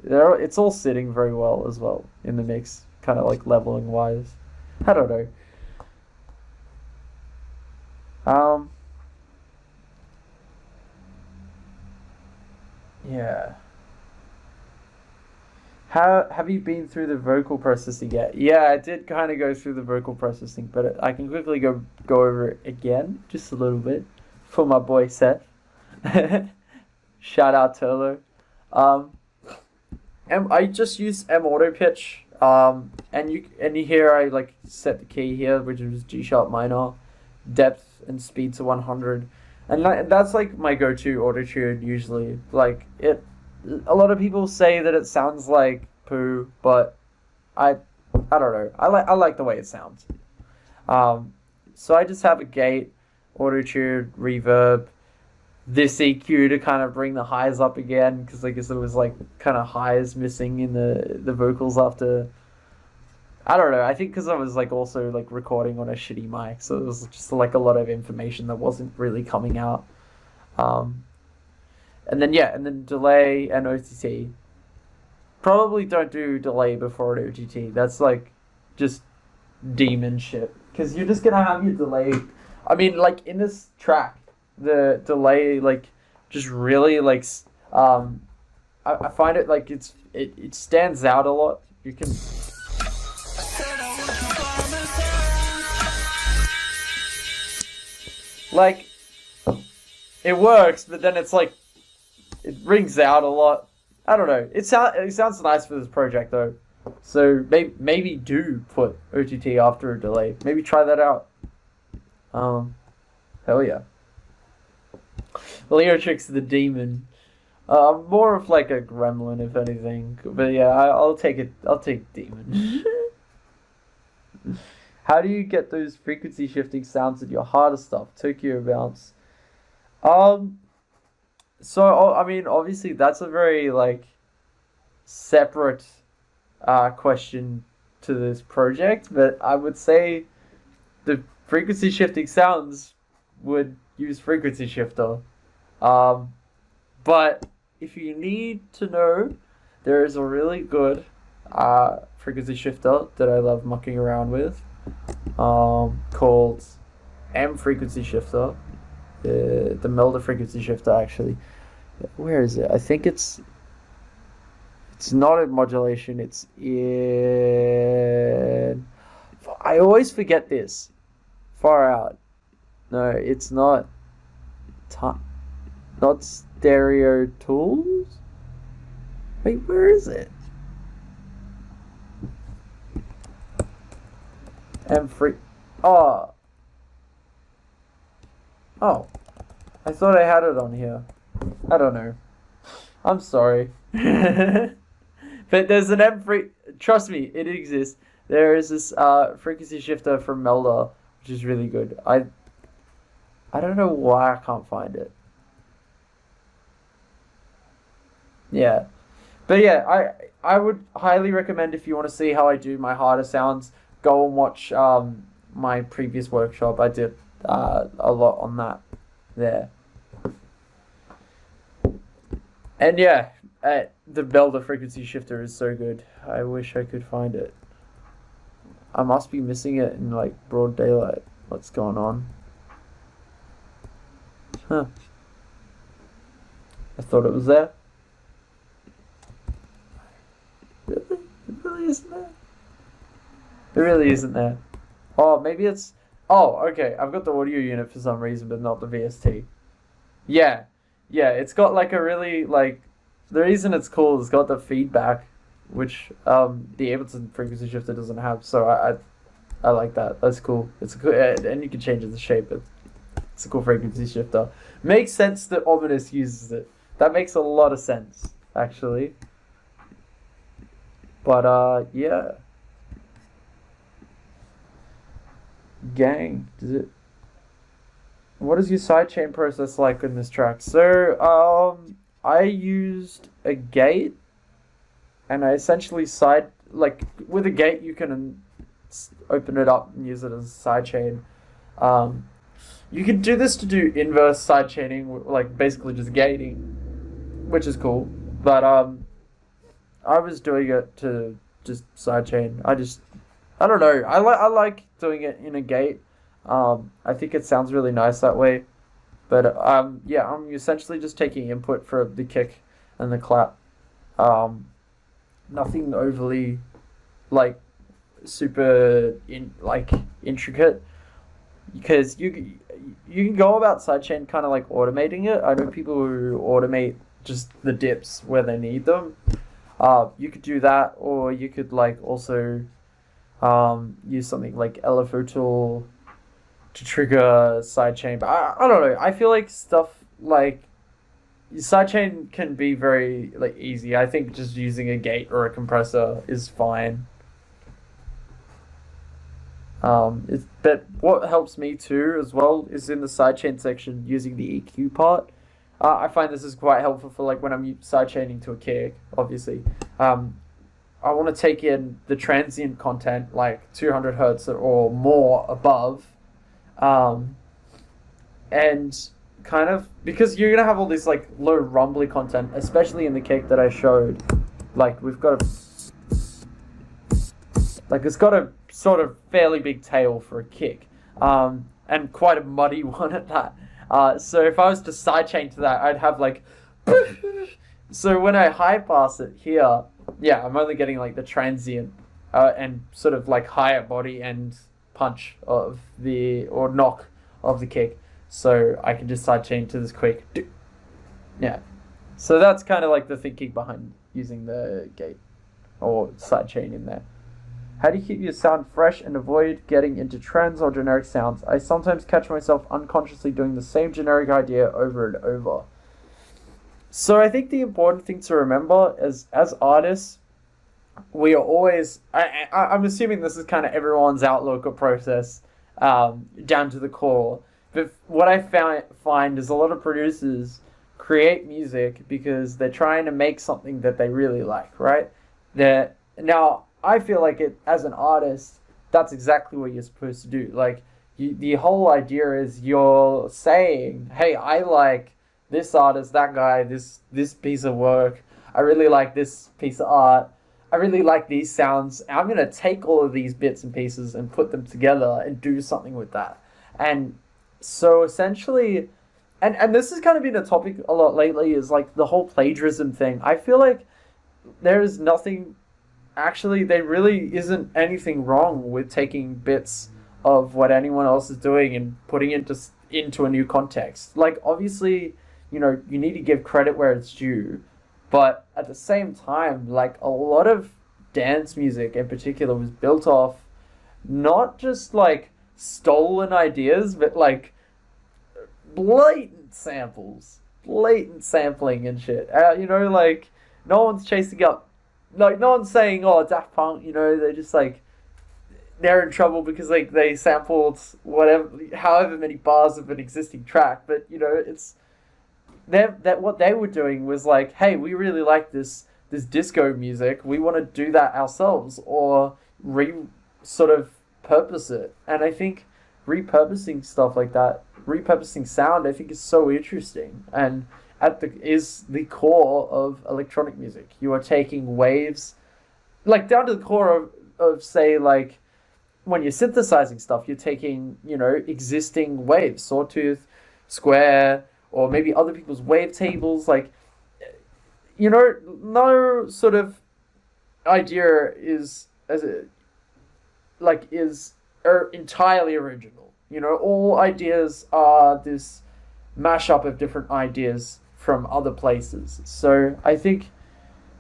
it's all sitting very well as well in the mix, kind of like leveling wise. I don't know. Yeah. How have you been through the vocal processing yet? Yeah, I did kind of go through the vocal processing, but I can quickly go over it again, just a little bit, for my boy Seth. Shout out Turlo. I just use M auto pitch. And you hear I like set the key here, which is G sharp minor, depth and speed to 100, and that's like my go-to auto tune usually. Like it, a lot of people say that it sounds like poo, but I don't know. I like the way it sounds. So I just have a gate, auto tune, reverb, this EQ to kind of bring the highs up again, because I guess it was like kind of highs missing in the vocals after. I don't know. I think because I was like also like recording on a shitty mic, so it was just like a lot of information that wasn't really coming out. And then delay and OTT. Probably don't do delay before an OTT. That's like just demon shit, because you're just gonna have your delay. I mean, like in this track, the delay like just really like I find it like it stands out a lot. You can. Like, it works, but then it's like, it rings out a lot. I don't know. It sounds nice for this project though. So maybe do put OTT after a delay. Maybe try that out. Hell yeah. Leotrix the demon. More of like a gremlin, if anything. But yeah, I'll take it. I'll take demon. How do you get those frequency shifting sounds in your harder stuff? Tokyo Bounce. So I mean, obviously that's a very like separate question to this project, but I would say the frequency shifting sounds would use frequency shifter. But if you need to know, there is a really good frequency shifter that I love mucking around with, called M frequency shifter, the Melder frequency shifter actually. Where is it? I think it's not in modulation. It's in. I always forget this. Far out. No, it's not. Not stereo tools. Wait, where is it? M free. Oh. Oh. I thought I had it on here. I don't know. I'm sorry. But there's an M free. Trust me, it exists. There is this frequency shifter from Melda, which is really good. I don't know why I can't find it. Yeah. But yeah, I would highly recommend, if you want to see how I do my harder sounds, go and watch my previous workshop. I did a lot on that there. And yeah, the Melda frequency shifter is so good. I wish I could find it. I must be missing it in like broad daylight. What's going on? Huh. I thought it was there. Really? It really isn't there? It really isn't there. Oh, maybe it's... Oh, okay. I've got the audio unit for some reason, but not the VST. Yeah. Yeah, it's got like a really, like... The reason it's cool is it's got the feedback, which the Ableton frequency shifter doesn't have. So I like that. That's cool. It's cool, and you can change the shape. It's a cool frequency shifter. Makes sense that Ominous uses it. That makes a lot of sense, actually. But yeah. Gang, what is your sidechain process like in this track? So I used a gate, and I essentially with a gate you can open it up and use it as a sidechain. You can do this to do inverse sidechaining, like basically just gating, which is cool. But I was doing it to just sidechain. I don't know. I like doing it in a gate. I think it sounds really nice that way. But yeah, I'm essentially just taking input for the kick and the clap. Nothing overly like super intricate, because you can go about sidechain kind of like automating it. I know people who automate just the dips where they need them. You could do that, or you could like also use something like LFO tool to trigger sidechain. But I don't know. I feel like stuff like sidechain can be very like easy. I think just using a gate or a compressor is fine. But what helps me too as well is in the sidechain section using the EQ part. I find this is quite helpful for like when I'm sidechaining to a kick, obviously. I want to take in the transient content, like 200 hertz or more above. And kind of, because you're going to have all this like low rumbly content, especially in the kick that I showed. Like we've got it's got a sort of fairly big tail for a kick. And quite a muddy one at that. So if I was to sidechain to that, I'd have like... So when I high pass it here, yeah, I'm only getting like the transient and sort of like higher body and punch of or knock of the kick. So I can just sidechain to this quick. Yeah. So that's kind of like the thinking behind using the gate or sidechain in there. How do you keep your sound fresh and avoid getting into trends or generic sounds? I sometimes catch myself unconsciously doing the same generic idea over and over. So I think the important thing to remember is, as artists, we are always... I'm assuming this is kind of everyone's outlook or process down to the core. But what I find is a lot of producers create music because they're trying to make something that they really like, right? Now, I feel like as an artist, that's exactly what you're supposed to do. Like, the whole idea is you're saying, hey, I like this artist, that guy, this piece of work. I really like this piece of art. I really like these sounds. I'm gonna take all of these bits and pieces and put them together and do something with that. And so essentially, and this has kind of been a topic a lot lately, is like the whole plagiarism thing. I feel like there is nothing, actually, there really isn't anything wrong with taking bits of what anyone else is doing and putting it just into a new context. Like, obviously, you need to give credit where it's due, but at the same time, like, a lot of dance music in particular was built off not just like stolen ideas, but like blatant samples, blatant sampling and shit. Like, no one's chasing up, like, no one's saying, oh, Daft Punk, they're just like, they're in trouble because like they sampled whatever, however many bars of an existing track. But it's that what they were doing was like, hey, we really like this disco music, we want to do that ourselves, or sort of purpose it. And I think repurposing stuff like that, repurposing sound, I think is so interesting, and is the core of electronic music. You are taking waves, like down to the core of say, like, when you're synthesizing stuff, you're taking, existing waves, sawtooth, square, or maybe other people's wavetables. Like, no sort of idea is entirely original. All ideas are this mashup of different ideas from other places. So I think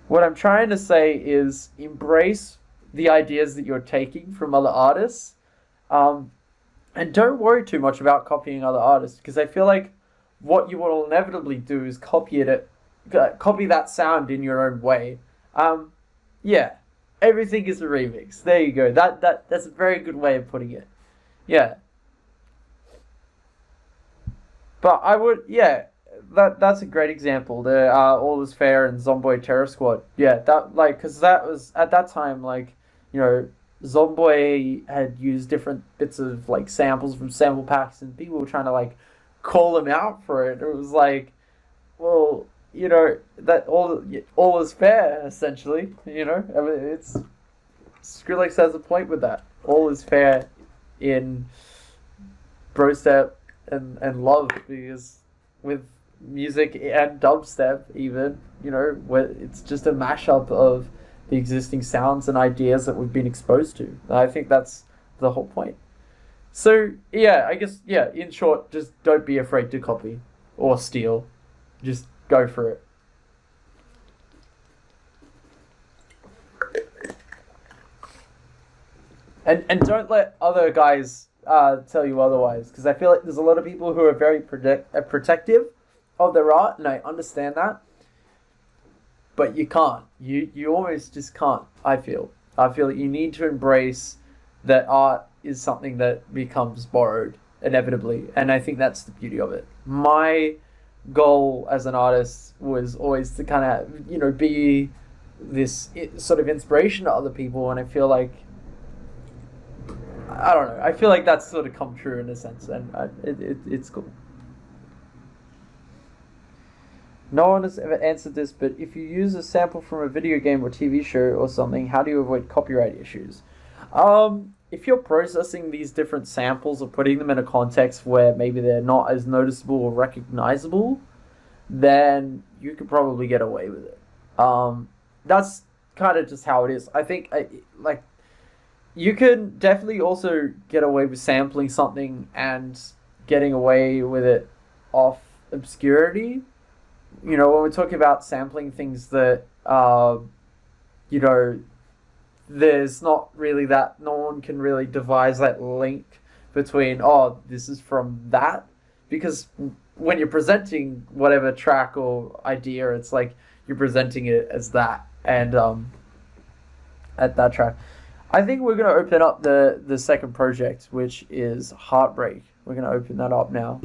what I'm trying to say is embrace the ideas that you're taking from other artists, and don't worry too much about copying other artists, because I feel like what you will inevitably do is copy that sound in your own way. Yeah, everything is a remix. There you go. That's a very good way of putting it. Yeah. But I would, yeah, that's a great example. The All Was Fair and Zomboid Terror Squad. Yeah, because that was at that time, like, Zomboid had used different bits of like samples from sample packs, and people were trying to like call them out for it. It was like, well, that all is fair, essentially. I mean, it's Skrillex has a point with that. All is fair in brostep and love, because with music and dubstep, even, where it's just a mashup of the existing sounds and ideas that we've been exposed to. And I think that's the whole point. So yeah, I guess, yeah, in short, just don't be afraid to copy or steal. Just go for it. And don't let other guys tell you otherwise, because I feel like there's a lot of people who are very protective of their art, and I understand that. But you can't. You almost just can't, I feel. I feel like you need to embrace that art is something that becomes borrowed inevitably, and I think that's the beauty of it. My goal as an artist was always to kind of, be this sort of inspiration to other people, and I feel like, I don't know, I feel like that's sort of come true in a sense, and it's cool. No one has ever answered this, but if you use a sample from a video game or TV show or something, how do you avoid copyright issues? If you're processing these different samples or putting them in a context where maybe they're not as noticeable or recognizable, then you could probably get away with it. That's kind of just how it is. I think, you can definitely also get away with sampling something and getting away with it off obscurity. When we're talking about sampling things that, there's not really that, no one can really devise that link between, oh, this is from that. Because when you're presenting whatever track or idea, it's like you're presenting it as that. And at that track. I think we're going to open up the second project, which is Heartbreak. We're going to open that up now.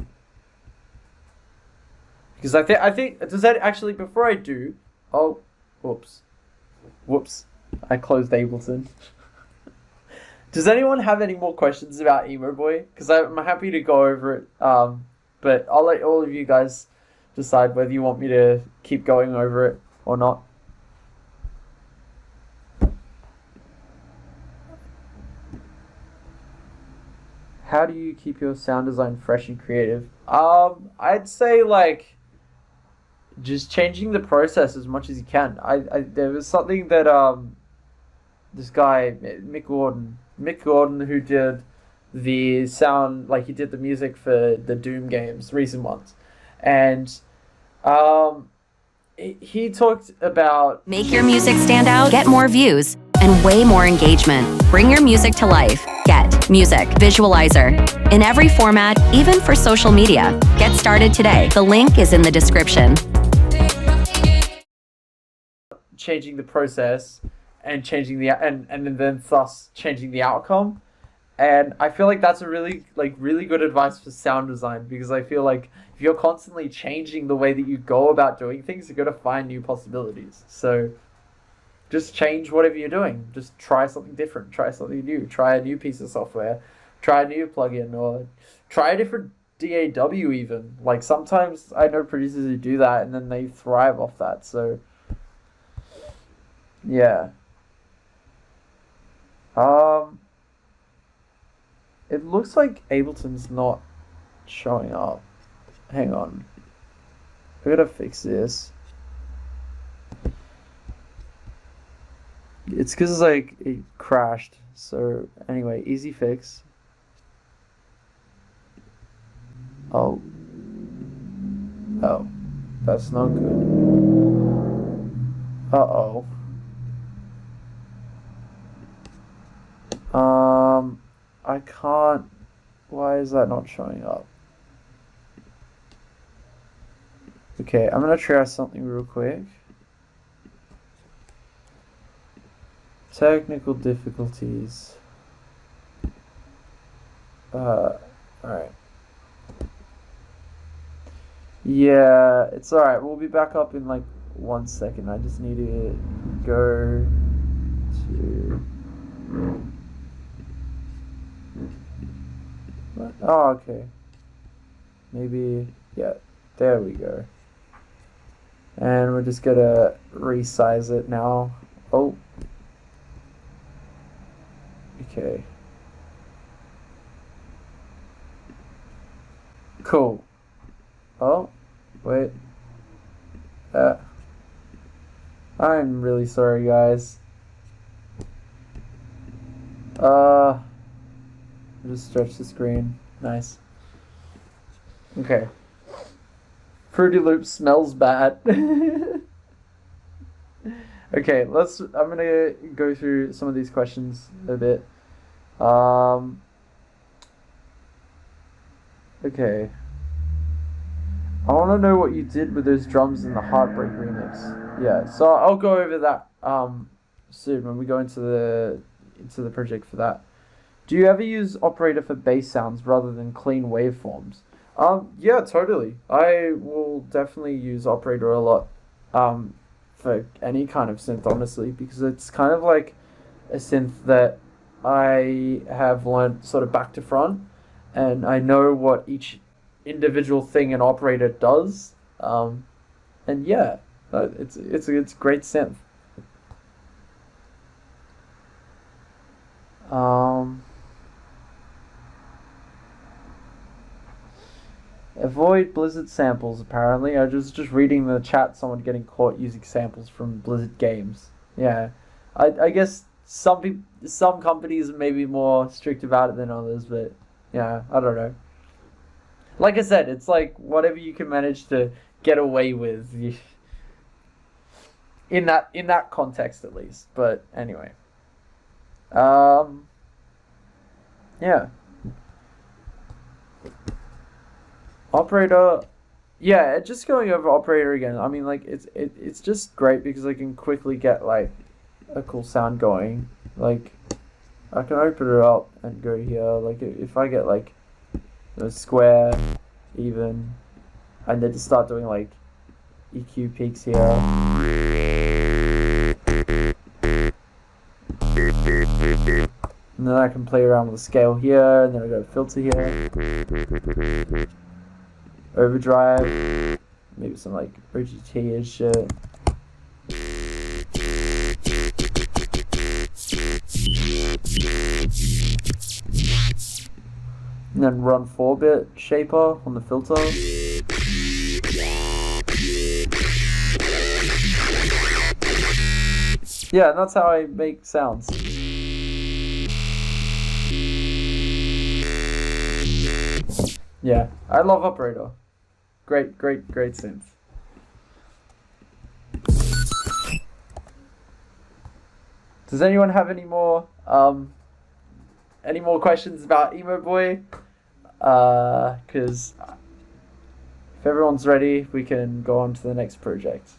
Because I think, does that actually, before I do, oh, whoops, I closed Ableton. Does anyone have any more questions about Emo Boy? Because I'm happy to go over it, but I'll let all of you guys decide whether you want me to keep going over it or not. How do you keep your sound design fresh and creative? I'd say like just changing the process as much as you can. I there was something that this guy Mick Gordon, who did the sound, like he did the music for the Doom games, recent ones, and um he talked about Make your music stand out, get more views, and way more engagement. Bring your music to life. Get Music Visualizer. In every format, even for social media. Get started today. The link is in the description. changing the process and changing the and then thus changing the outcome. And I feel like that's a really good advice for sound design, because I feel like if you're constantly changing the way that you go about doing things, you're gonna find new possibilities. So just change whatever you're doing. Just try something different. Try something new. Try a new piece of software. Try a new plugin, or try a different DAW even. Like sometimes I know producers who do that and then they thrive off that. So yeah. Um It looks like Ableton's not showing up. Hang on. I gotta fix this. It's because like it crashed. So anyway, easy fix. Oh. Oh. That's not good. Uh-oh. I can't. Why is that not showing up? Okay, I'm gonna try something real quick. Technical difficulties. Alright. Yeah, it's alright. We'll be back up in like 1 second. I just need to go to... What? Oh, okay. Maybe, yeah, there we go. And we're just gonna resize it now. Oh. Okay. Cool. Oh, wait. I'm really sorry, guys. Just stretch the screen. Nice. Okay. Fruity Loop smells bad. Okay, I'm gonna go through some of these questions a bit. Okay. I want to know what you did with those drums in the Heartbreak remix. Yeah, so I'll go over that soon when we go into the project for that. Do you ever use Operator for bass sounds rather than clean waveforms? Yeah, totally. I will definitely use Operator a lot for any kind of synth, honestly, because it's kind of like a synth that I have learned sort of back to front, and I know what each individual thing an operator does. And yeah, it's a great synth. Avoid Blizzard samples, apparently. I was just reading the chat, someone getting caught using samples from Blizzard games. Yeah. I guess some companies are maybe more strict about it than others, but yeah, I don't know. Like I said, it's like whatever you can manage to get away with in that context, at least. But anyway. Yeah. Operator, yeah, just going over Operator again. I mean, like it's just great because I can quickly get like a cool sound going. Like I can open it up and go here. Like if I get like a square, even, and then just start doing like EQ peaks here. And then I can play around with the scale here, and then I go filter here. Overdrive, maybe some like OGT and shit. And then run 4-bit shaper on the filter. Yeah, and that's how I make sounds. Yeah, I love Operator. Great synth. Does anyone have any more questions about Emo Boy? Because if everyone's ready, we can go on to the next project.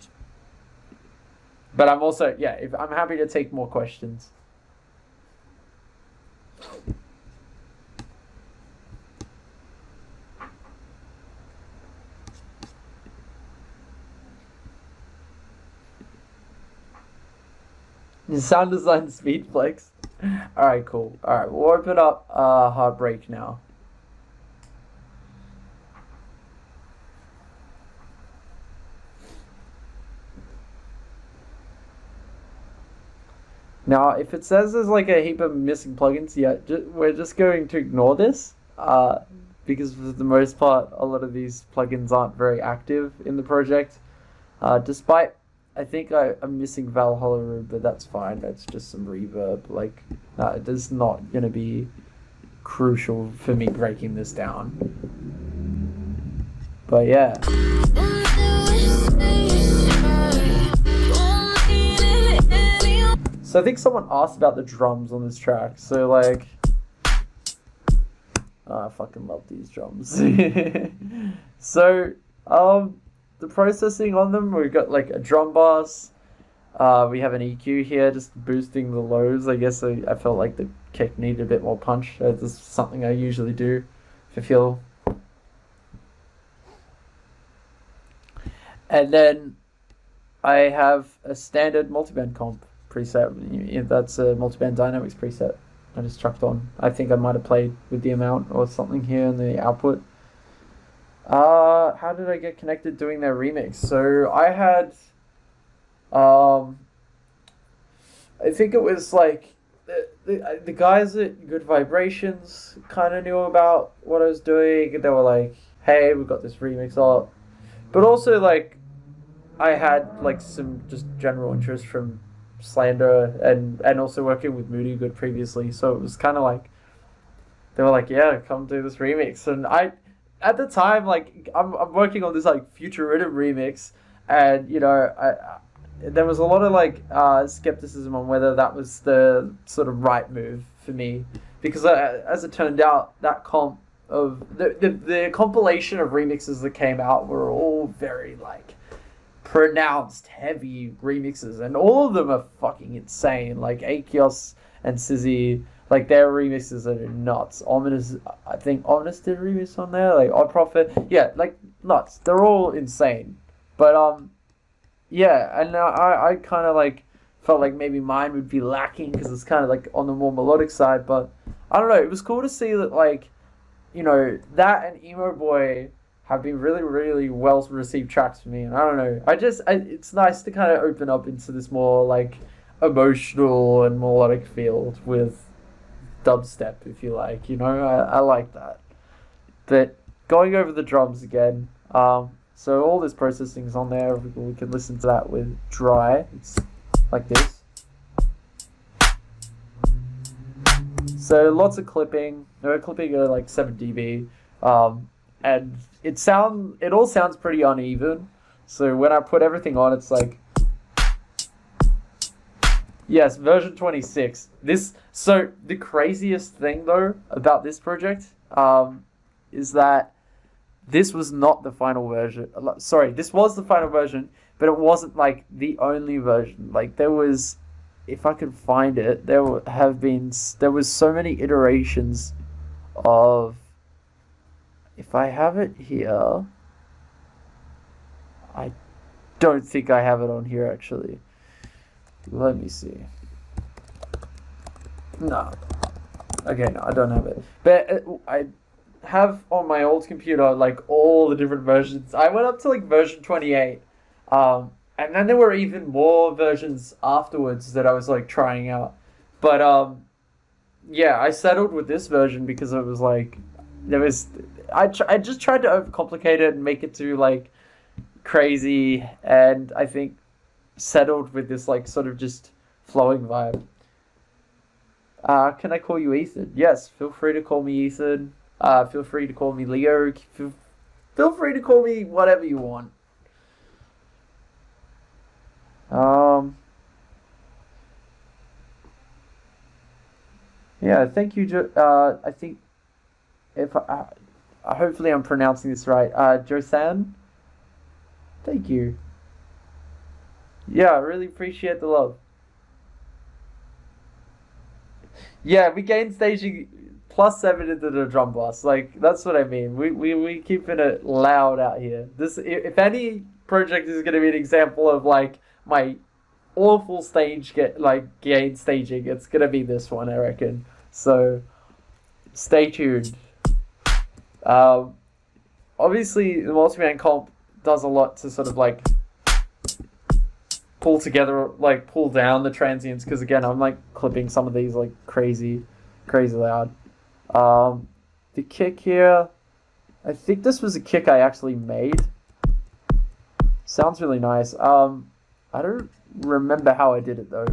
But I'm also, I'm happy to take more questions. Sound design speed flex. Alright, cool. Alright, we'll open up Heartbreak now. Now, if it says there's like a heap of missing plugins, we're just going to ignore this. Because for the most part, a lot of these plugins aren't very active in the project. Despite, I think I'm missing Valhalla, but that's fine. That's just some reverb. Like, it is not going to be crucial for me breaking this down. But yeah. So I think someone asked about the drums on this track. So like, I fucking love these drums. So, the processing on them, we've got like a drum bass. We have an EQ here, just boosting the lows. I guess I felt like the kick needed a bit more punch. This is something I usually do if I feel. And then I have a standard multiband comp preset. That's a multiband dynamics preset I just chucked on. I think I might have played with the amount or something here in the output. How did I get connected doing their remix? So I had, I think it was like the guys at Good Vibrations kind of knew about what I was doing, and they were like, "Hey, we've got this remix up," but also like I had like some just general interest from Slander and also working with Moody Good previously, so it was kind of like they were like, "Yeah, come do this remix," and I. At the time, like, I'm working on this, like, Future Rhythm remix, and, you know, there was a lot of, like, skepticism on whether that was the sort of right move for me, because as it turned out, that comp of, the compilation of remixes that came out were all very, like, pronounced, heavy remixes, and all of them are fucking insane, like, Akios and Sizzy. Like, their remixes are nuts. Ominous, I think Ominous did a remix on there. Like, Odd Prophet. Yeah, like, nuts. They're all insane. But, yeah, and I kind of, like, felt like maybe mine would be lacking because it's kind of, like, on the more melodic side. But, I don't know. It was cool to see that, like, you know, that and Emo Boy have been really, really well-received tracks for me. And I don't know. It's nice to kind of open up into this more, like, emotional and melodic field with dubstep, if you like, you know, I like that. But going over the drums again, so all this processing is on there. We can listen to that with dry. It's like this. So lots of clipping. No clipping at like 7 dB, and it all sounds pretty uneven. So when I put everything on, it's like. Yes, version 26. So the craziest thing though about this project is that this was not the final version. Sorry, this was the final version, but it wasn't like the only version. Like there was, if I could find it, there was so many iterations of. If I have it here, I don't think I have it on here actually. Let me see. No. Okay, no, I don't have it. But I have on my old computer, like, all the different versions. I went up to, like, version 28. And then there were even more versions afterwards that I was, like, trying out. But, yeah, I settled with this version because it was, like, there was I just tried to overcomplicate it and make it too like crazy, and I think settled with this like sort of just flowing vibe. Can I call you Ethan? Yes, feel free to call me Ethan. Feel free to call me Leo. Feel free to call me whatever you want. Um, yeah, thank you. I think if hopefully I'm pronouncing this right. Josan, thank you. Yeah, I really appreciate the love. Yeah, we gain staging +7 into the drum boss. Like that's what I mean. We keeping it loud out here. This if any project is gonna be an example of like my awful stage get like gain staging, it's gonna be this one, I reckon. So stay tuned. Um, Obviously the multi-man comp does a lot to sort of like pull together, like pull down the transients, because again I'm like clipping some of these like crazy loud. The kick here, I think this was a kick I actually made. Sounds really nice. I don't remember how I did it though,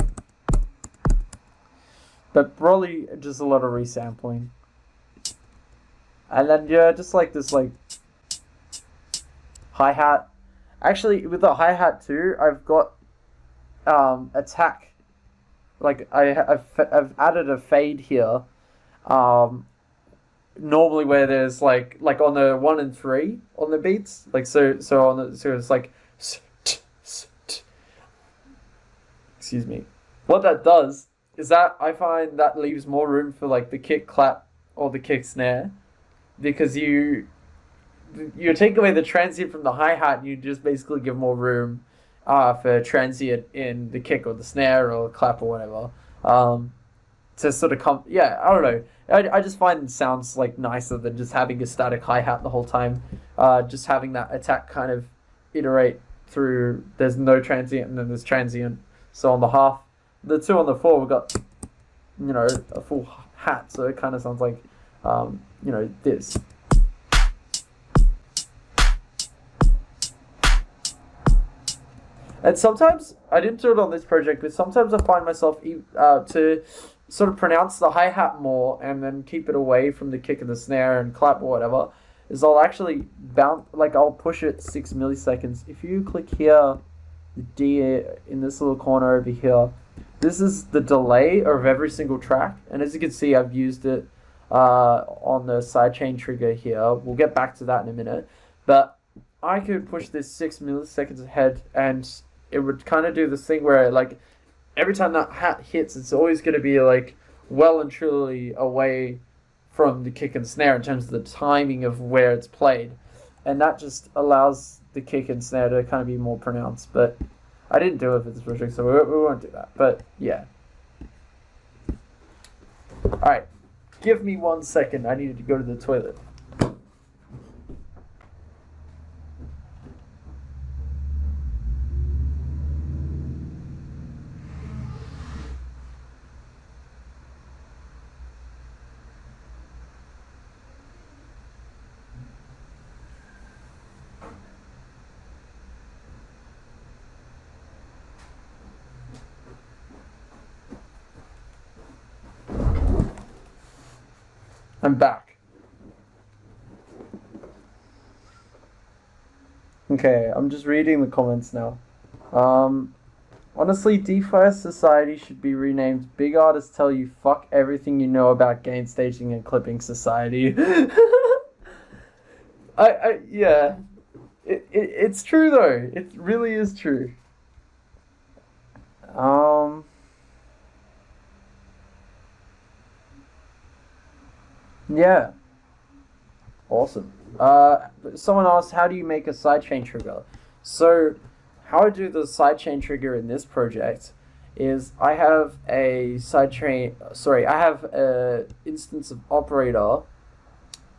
but probably just a lot of resampling. And then yeah, just like this like hi-hat. Actually with the hi-hat too, I've got attack, like I've added a fade here, normally where there's like on the 1 and 3 on the beats, like so on the, so it's like excuse me. What that does is that I find that leaves more room for like the kick clap or the kick snare, because you take away the transient from the hi-hat and you just basically give more room for transient in the kick or the snare or the clap or whatever, to sort of come. Yeah, I don't know. I just find it sounds like nicer than just having a static hi-hat the whole time. Just having that attack kind of iterate through. There's no transient and then there's transient. So on the half, the 2 on the 4, we've got, you know, a full hat. So it kind of sounds like, you know, this. And sometimes, I didn't do it on this project, but sometimes I find myself to sort of pronounce the hi-hat more and then keep it away from the kick and the snare and clap or whatever, is I'll actually bounce, like I'll push it 6 milliseconds. If you click here, the D in this little corner over here, this is the delay of every single track. And as you can see, I've used it on the sidechain trigger here. We'll get back to that in a minute. But I could push this 6 milliseconds ahead and it would kind of do this thing where like every time that hat hits, it's always going to be like well and truly away from the kick and snare in terms of the timing of where it's played. And that just allows the kick and snare to kind of be more pronounced. But I didn't do it for this project, so we won't do that. But yeah. Alright, give me 1 second. I needed to go to the toilet. I'm back. Okay, I'm just reading the comments now. Honestly, DeFi Society should be renamed Big Artists Tell You Fuck Everything You Know About Gain Staging and Clipping Society. Yeah. It's true though. It really is true. Yeah. Awesome. Someone asked, how do you make a sidechain trigger? So, how I do the sidechain trigger in this project is I have a instance of operator,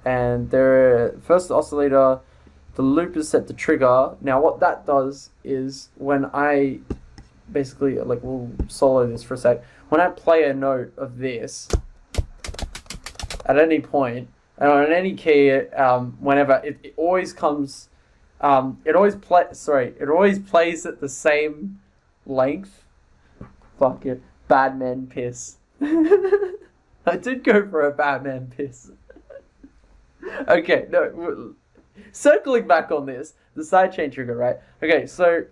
and the first oscillator, the loop is set to trigger. Now, what that does is when I basically, like, we'll solo this for a sec. When I play a note of this, at any point, And on any key, whenever it always comes, it always plays at the same length. Fuck it, Batman piss. I did go for a Batman piss. Okay, no, circling back on this, the sidechain trigger, right? Okay, so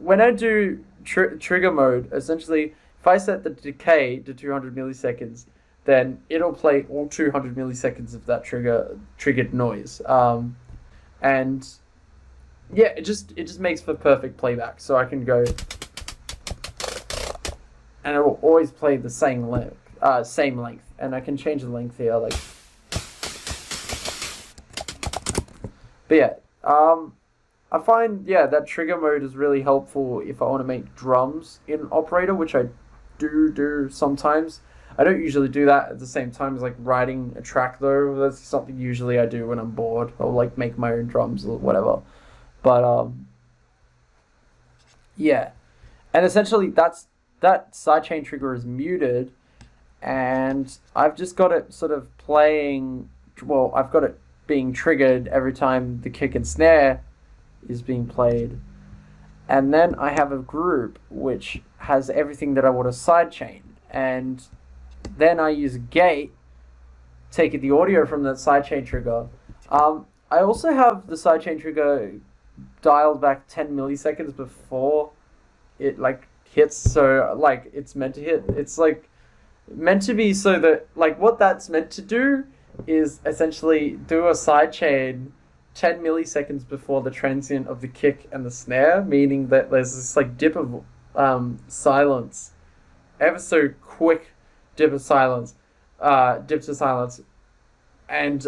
when I do trigger mode, essentially, if I set the decay to 200 milliseconds, then it'll play all 200 milliseconds of that triggered noise. And yeah, it just makes for perfect playback. So I can go, and it will always play the same length, and I can change the length here, like. But yeah, I find that trigger mode is really helpful if I want to make drums in Operator, which I do sometimes. I don't usually do that at the same time as like writing a track though. That's something usually I do when I'm bored. I'll like make my own drums or whatever. But yeah, and essentially that sidechain trigger is muted, and I've just got it sort of playing. Well, I've got it being triggered every time the kick and snare is being played, and then I have a group which has everything that I want to sidechain, and then I use a gate, taking the audio from that sidechain trigger. I also have the sidechain trigger dialed back 10 milliseconds before it like hits, so like it's meant to hit. It's like meant to be so that like what that's meant to do is essentially do a sidechain 10 milliseconds before the transient of the kick and the snare, meaning that there's this like dip of silence, ever so quick dip to silence, and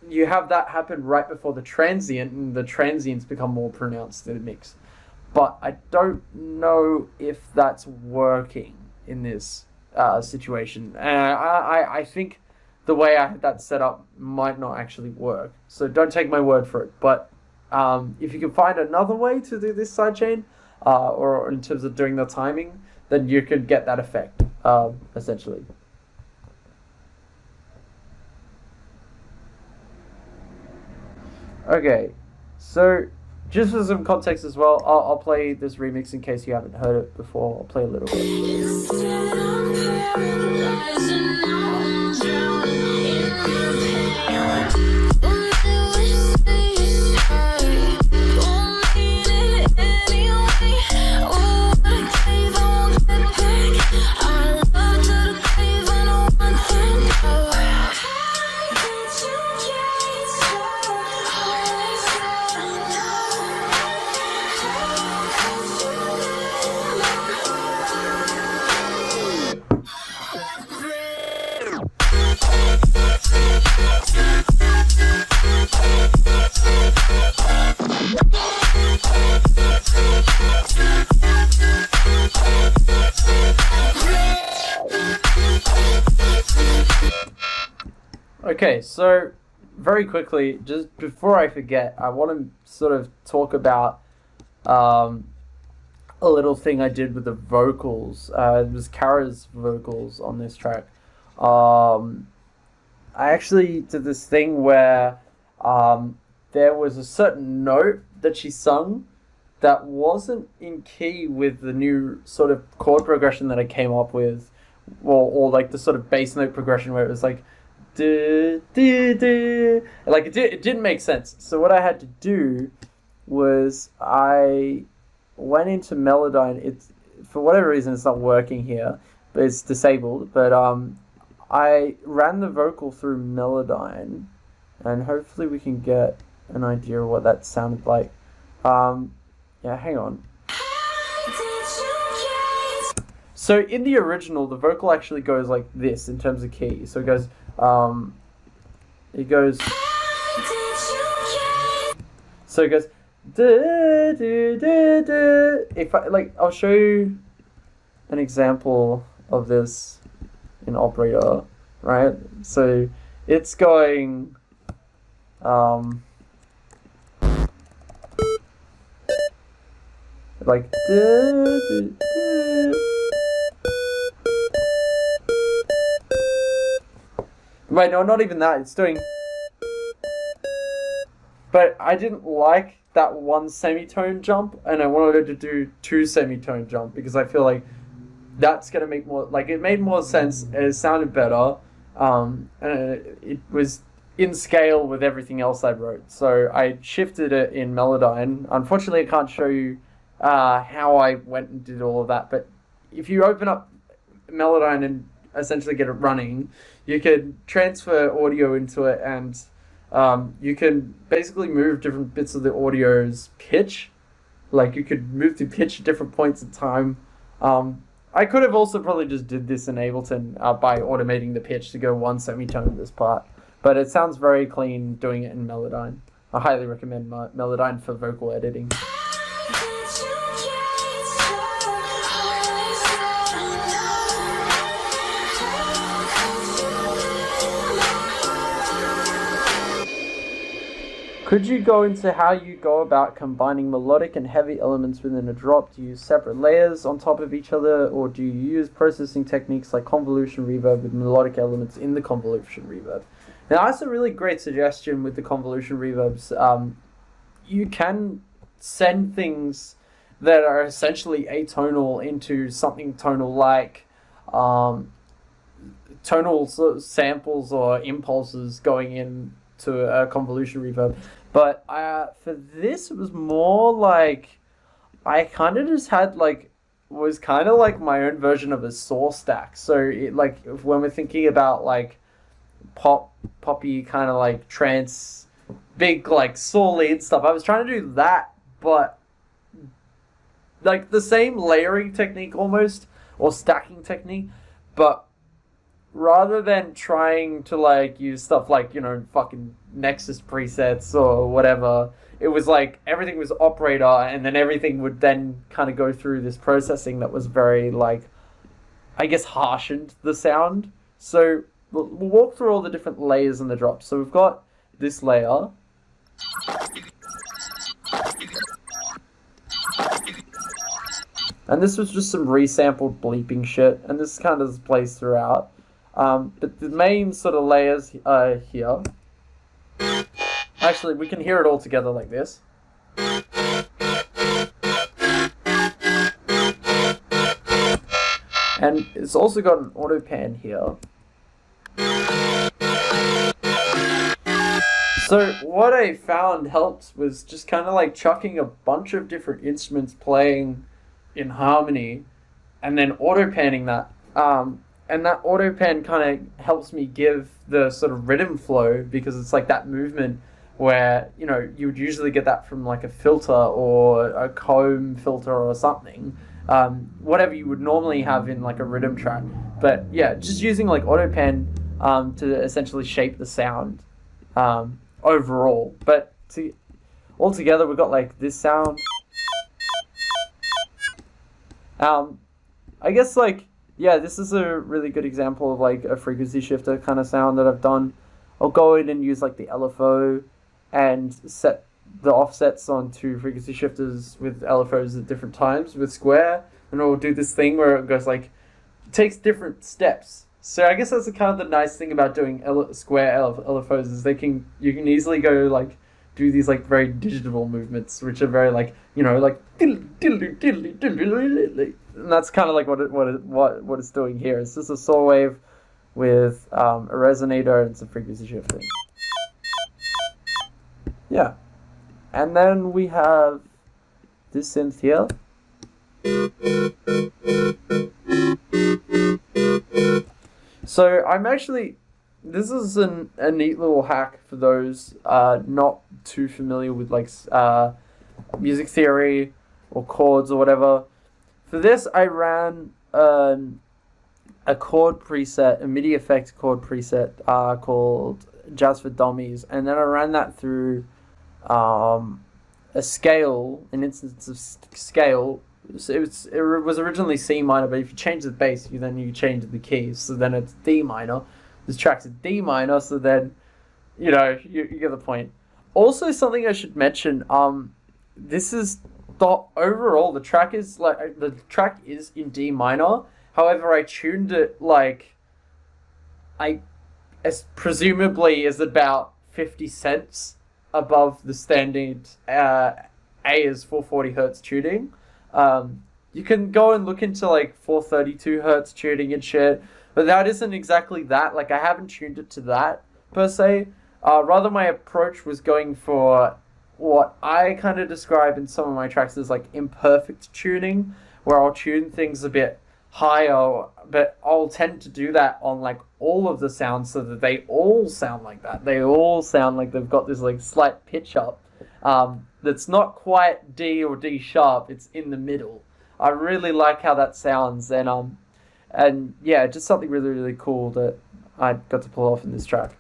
you have that happen right before the transient, and the transients become more pronounced in the mix. But I don't know if that's working in this situation. I think the way I had that set up might not actually work. So don't take my word for it. But if you can find another way to do this sidechain, or in terms of doing the timing, then you could get that effect, essentially. Okay, so just for some context as well, I'll play this remix in case you haven't heard it before. I'll play a little Okay, so very quickly, just before I forget, I want to sort of talk about a little thing I did with the vocals. It was Kara's vocals on this track. I actually did this thing where there was a certain note that she sung that wasn't in key with the new sort of chord progression that I came up with, or like the sort of bass note progression where it was like like it didn't make sense. So what I had to do was I went into Melodyne. It's, for whatever reason, it's not working here, but it's disabled. But I ran the vocal through Melodyne, and hopefully we can get an idea of what that sounded like. Yeah, hang on. So in the original, the vocal actually goes like this in terms of key. So it goes, so it goes, duh, duh, duh, duh. If I, like, I'll show you an example of this in Operator, right? So it's going, like, duh, duh, duh. Wait, no, not even that. It's doing. But I didn't like that one semitone jump, and I wanted it to do two semitone jump because I feel like that's gonna make more. Like it made more sense. It sounded better, and it was in scale with everything else I wrote. So I shifted it in Melodyne. Unfortunately, I can't show you how I went and did all of that. But if you open up Melodyne and essentially get it running, you can transfer audio into it, and you can basically move different bits of the audio's pitch. Like you could move the pitch at different points in time. I could have also probably just did this in Ableton by automating the pitch to go one semitone at this part. But it sounds very clean doing it in Melodyne. I highly recommend Melodyne for vocal editing. Could you go into how you go about combining melodic and heavy elements within a drop? Do you use separate layers on top of each other, or do you use processing techniques like convolution reverb with melodic elements in the convolution reverb? Now, that's a really great suggestion with the convolution reverbs. You can send things that are essentially atonal into something tonal like tonal sort of samples or impulses going into a convolution reverb. But for this, it was more like I kind of just had was kind of like my own version of a saw stack. So it, like when we're thinking about like poppy kind of like trance, big like saw lead stuff, I was trying to do that, but like the same layering technique almost, or stacking technique, but rather than trying to like use stuff like, you know, fucking Nexus presets or whatever, it was like everything was operator, and then everything would then kind of go through this processing that was very like, I guess, harshened the sound. So we'll walk through all the different layers in the drop. So we've got this layer. And this was just some resampled bleeping shit, and this kind of plays throughout. But the main sort of layers are here. Actually, we can hear it all together like this. And it's also got an auto pan here. So what I found helped was just kind of like chucking a bunch of different instruments playing in harmony and then auto panning that. And that auto pan kind of helps me give the sort of rhythm flow, because it's like that movement where, you know, you would usually get that from like a filter or a comb filter or something, whatever you would normally have in like a rhythm track. But yeah, just using like auto pan to essentially shape the sound overall. But altogether, we've got like this sound. I guess like, yeah, this is a really good example of like a frequency shifter kind of sound that I've done. I'll go in and use like the LFO and set the offsets onto frequency shifters with LFOs at different times with Square, and it'll do this thing where it goes like, it takes different steps. So I guess that's kind of the nice thing about doing Square LFOs is you can easily go like do these like very digital movements, which are very like, you know, like, and that's kind of like what it's doing here. It's just a saw wave with a resonator and some frequency shifting. Yeah, and then we have this synth here. So I'm actually, this is a neat little hack for those not too familiar with like music theory or chords or whatever. For this, I ran a chord preset, a MIDI effect chord preset called Jazz for Dummies, and then I ran that through a scale, an instance of scale. So it was originally C minor, but if you change the bass, you change the keys, so then it's D minor. This track's a D minor, so then, you know, you get the point. Also, something I should mention, this is overall the track is in D minor. However, I tuned it like I presumably is about 50 cents above the standard AES 440 hertz tuning. You can go and look into like 432 hertz tuning and shit, but that isn't exactly that. Like I haven't tuned it to that per se. Rather, my approach was going for what I kind of describe in some of my tracks as like imperfect tuning, where I'll tune things a bit higher, but I'll tend to do that on like all of the sounds so that they all sound like that. They all sound like they've got this like slight pitch up that's not quite D or D sharp, it's in the middle. I really like how that sounds, and yeah, just something really, really cool that I got to pull off in this track.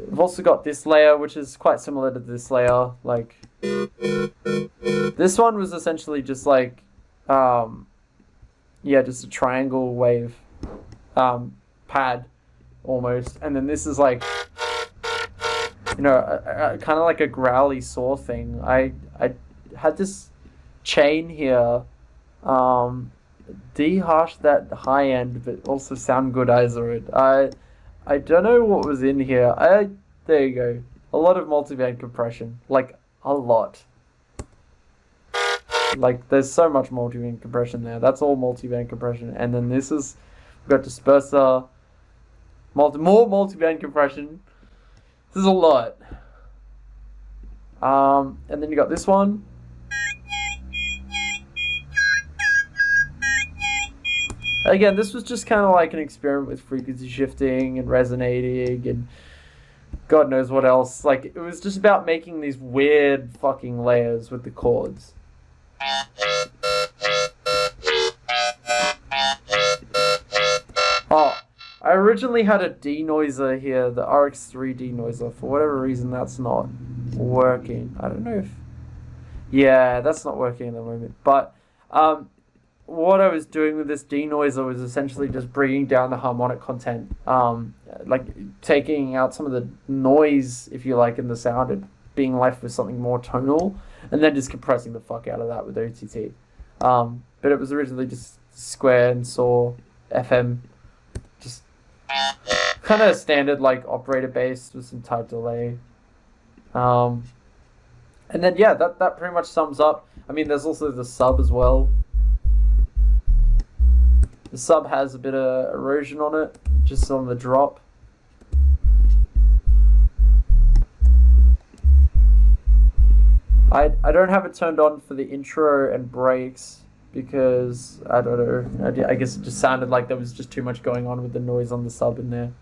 I've also got this layer, which is quite similar to this layer. Like, this one was essentially just like, yeah, just a triangle wave pad almost. And then this is like, you know, kind of like a growly saw thing. I had this chain here, de-harsh that high end, but also sound goodizer it. I don't know what was in here. There you go. A lot of multiband compression. Like, a lot. Like, there's so much multiband compression there. That's all multiband compression. And then this is, we've got disperser, more multiband compression. This is a lot. And then you got this one. Again, this was just kind of like an experiment with frequency shifting and resonating and God knows what else. Like, it was just about making these weird fucking layers with the chords. Oh, I originally had a denoiser here, the RX3 denoiser. For whatever reason, that's not working. I don't know if... Yeah, that's not working at the moment. But, what I was doing with this denoiser was essentially just bringing down the harmonic content, like taking out some of the noise, if you like, in the sound and being left with something more tonal, and then just compressing the fuck out of that with OTT. But it was originally just square and saw FM, just kind of standard like operator based with some type delay. And then yeah, that pretty much sums up. I mean, there's also the sub as well. The sub has a bit of erosion on it, just on the drop. I don't have it turned on for the intro and breaks because, I don't know, I guess it just sounded like there was just too much going on with the noise on the sub in there.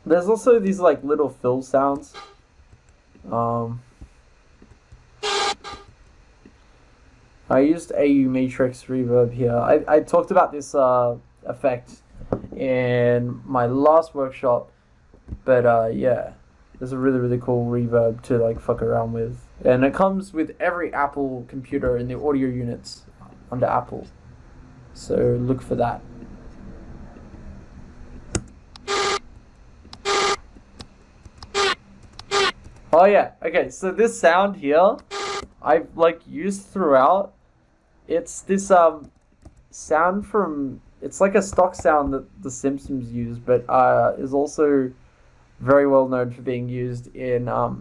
There's also these like little fill sounds. I used AU Matrix reverb here. I talked about this effect in my last workshop, but yeah, there's a really, really cool reverb to like fuck around with, and it comes with every Apple computer in the audio units under Apple, so look for that. Oh yeah, okay, so this sound here, I've like used throughout. It's this sound from, it's like a stock sound that The Simpsons use, but is also very well known for being used in a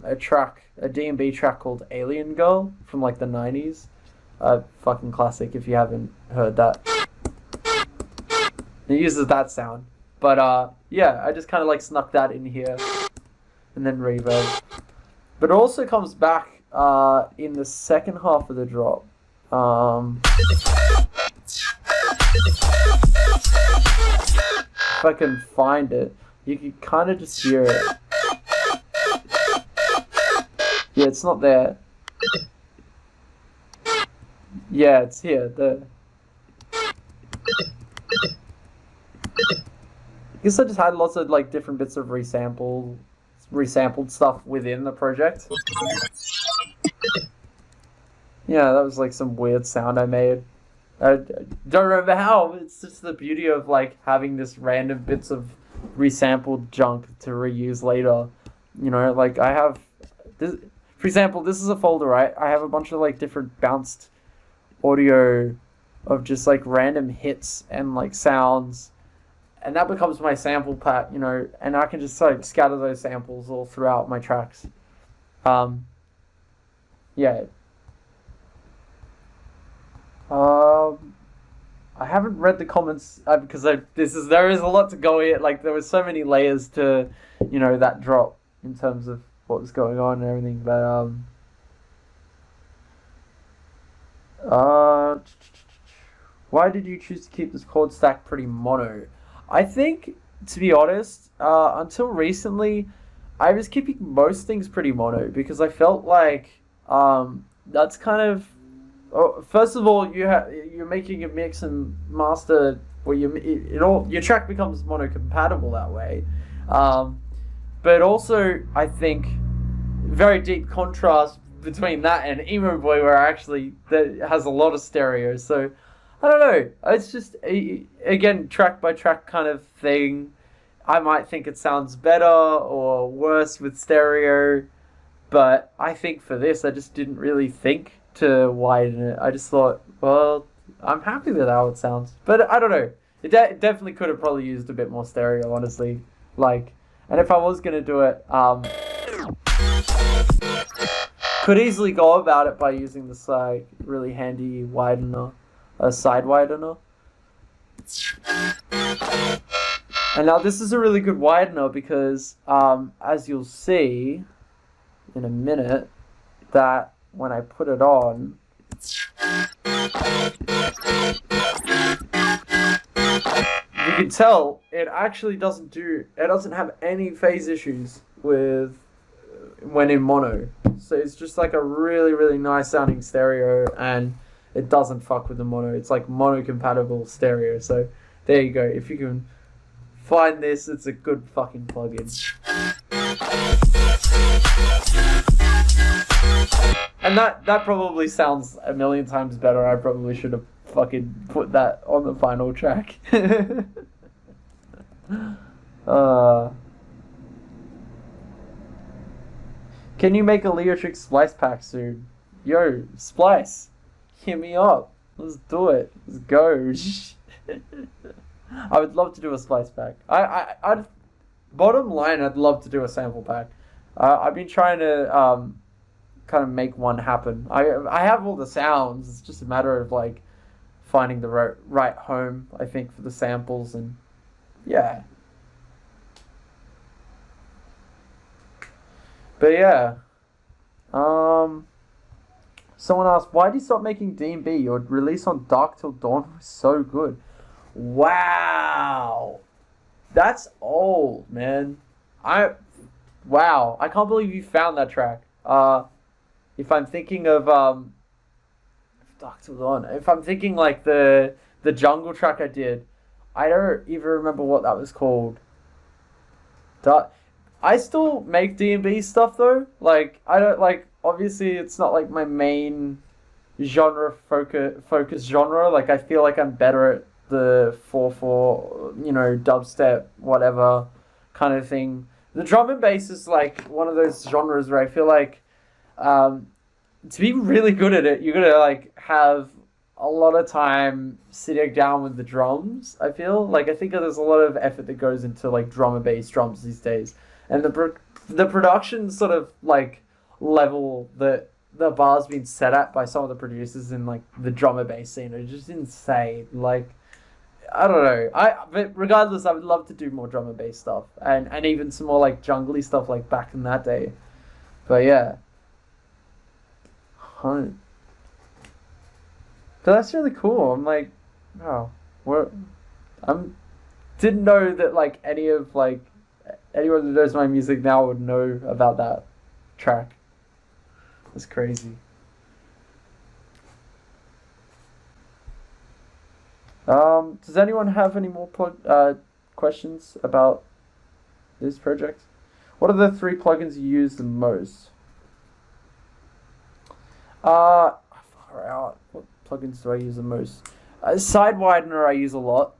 D&B track called Alien Girl from like the 90s. Fucking classic if you haven't heard that. It uses that sound. But yeah, I just kind of like snuck that in here and then reverb. But it also comes back in the second half of the drop. If I can find it, you can kind of just hear it. Yeah, it's not there. Yeah, it's here. There. I guess I just had lots of like different bits of resampled stuff within the project. Yeah, that was like some weird sound I made. I don't remember how. It's just the beauty of like having this random bits of resampled junk to reuse later. You know, like I have this. If For example, this is a folder, right? I have a bunch of like different bounced audio of just like random hits and like sounds, and that becomes my sample pack, you know, and I can just like scatter those samples all throughout my tracks. Um, yeah. Um, I haven't read the comments because there is a lot to go in. Like there was so many layers to, you know, that drop in terms of what was going on and everything. But why did you choose to keep this chord stack pretty mono? I think, to be honest, until recently, I was keeping most things pretty mono because I felt like that's kind of. Oh, first of all, you're making a mix and master where your track becomes mono compatible that way, but also I think very deep contrast between that and Emo Boy, where actually that has a lot of stereo. So I don't know. It's just again track by track kind of thing. I might think it sounds better or worse with stereo, but I think for this, I just didn't really think to widen it. I just thought, well, I'm happy with how it sounds, but I don't know. It definitely could have probably used a bit more stereo, honestly. Like, and if I was gonna do it, could easily go about it by using this like really handy widener, a side widener. And now this is a really good widener because, as you'll see in a minute, that when I put it on, you can tell it actually doesn't have any phase issues with when in mono. So it's just like a really, really nice sounding stereo, and it doesn't fuck with the mono. It's like mono compatible stereo. So there you go. If you can find this, it's a good fucking plugin. And that probably sounds a million times better. I probably should have fucking put that on the final track. Can you make a Leotrix splice pack soon? Yo, splice. Hit me up. Let's do it. Let's go. I would love to do a splice pack. I'd bottom line, I'd love to do a sample pack. I've been trying to kind of make one happen. I have all the sounds. It's just a matter of like finding the right home, I think, for the samples, and yeah. But yeah. Someone asked, why did you stop making D&B? Your release on Dark Till Dawn was so good. Wow. That's old, man. Wow. I can't believe you found that track. If I'm thinking of Dark Till Dawn, if I'm thinking like the jungle track I did, I don't even remember what that was called. I still make D&B stuff though. Like I don't like. Obviously, it's not like my main genre focus genre. Like I feel like I'm better at the 4/4, you know, dubstep, whatever kind of thing. The drum and bass is like one of those genres where I feel like to be really good at it, you're gonna like have a lot of time sitting down with the drums. I think there's a lot of effort that goes into like drum and bass drums these days, and the production sort of like level that the bar's been set at by some of the producers in like the drum and bass scene are just insane. Like I don't know. But regardless, I would love to do more drum and bass stuff, and even some more like jungly stuff like back in that day. But yeah. But that's really cool. I'm like, oh, didn't know that like anyone who knows my music now would know about that track. That's crazy. Does anyone have any more questions about this project? What are the 3 plugins you use the most? Far out. What plugins do I use the most? Side widener I use a lot.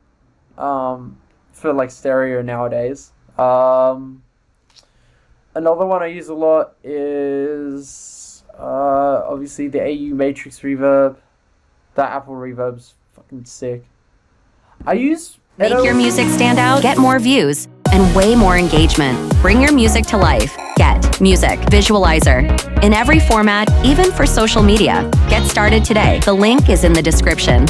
For like stereo nowadays. Another one I use a lot is obviously the AU Matrix reverb. That Apple reverb's fucking sick. I use Make your music stand out, get more views, and way more engagement. Bring your music to life. Get Music Visualizer. In every format, even for social media. Get started today. The link is in the description.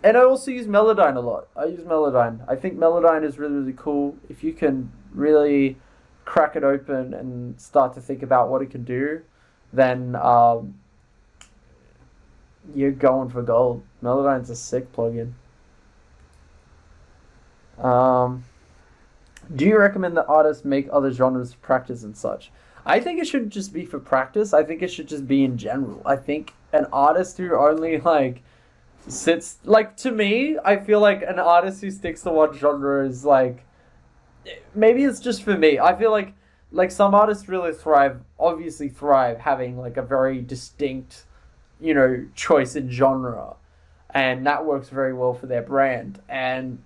And I also use Melodyne a lot. I use Melodyne. I think Melodyne is really, really cool. If you can really crack it open and start to think about what it can do, then you're going for gold. Melodyne's a sick plugin. Do you recommend that artists make other genres for practice and such? I think it shouldn't just be for practice. I think it should just be in general. I think an artist who only sits to me, I feel like an artist who sticks to one genre is maybe it's just for me. I feel like some artists really obviously thrive having like a very distinct, choice in genre, and that works very well for their brand. And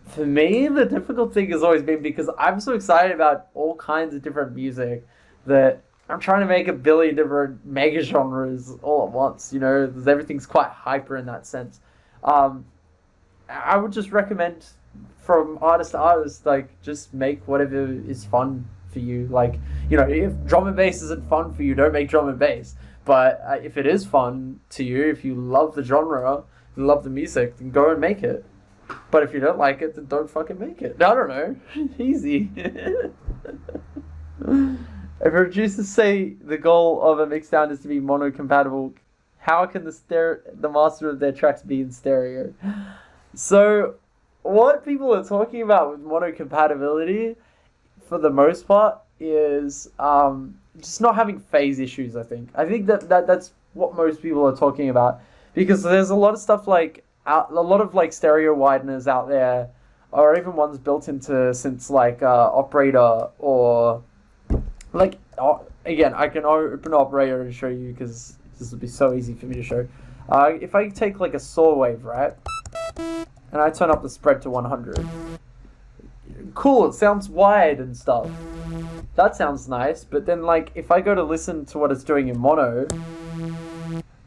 for me, the difficult thing has always been, because I'm so excited about all kinds of different music, that I'm trying to make a billion different mega genres all at once, because everything's quite hyper in that sense. I would just recommend, from artist to artist, just make whatever is fun for you. If drum and bass isn't fun for you, don't make drum and bass. But if it is fun to you, if you love the genre, you love the music, then go and make it. But if you don't like it, then don't fucking make it. I don't know. Easy. If producers say the goal of a mixdown is to be mono compatible, how can the master of their tracks be in stereo? So, what people are talking about with mono compatibility, for the most part, is just not having phase issues. I think that's what most people are talking about, because there's a lot of stuff a lot of stereo wideners out there, or even ones built into synths Operator, or again, I can open Operator and show you, because this would be so easy for me to show. If I take a saw wave, right, and I turn up the spread to 100, cool, it sounds wide and stuff. That sounds nice, but then if I go to listen to what it's doing in mono,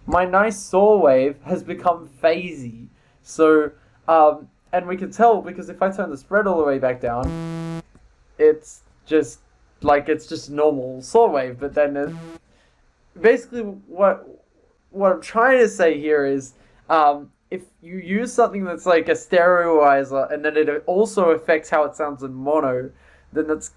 my nice saw wave has become phasey. So, and we can tell, because if I turn the spread all the way back down, it's just normal saw wave. But then basically what I'm trying to say here is, if you use something that's like a stereoizer, and then it also affects how it sounds in mono, then that's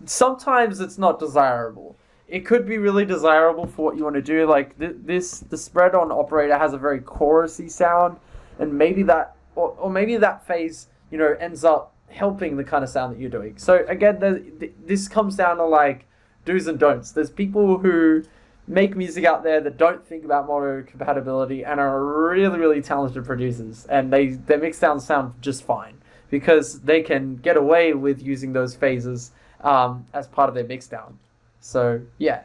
sometimes it's not desirable. It could be really desirable for what you want to do. The spread on Operator has a very chorusy sound, and maybe that, or maybe that phase, ends up helping the kind of sound that you're doing. So again, this comes down to do's and don'ts. There's people who make music out there that don't think about mono compatibility and are really, really talented producers, and their mixdowns sound just fine because they can get away with using those phases as part of their mixdown. So yeah,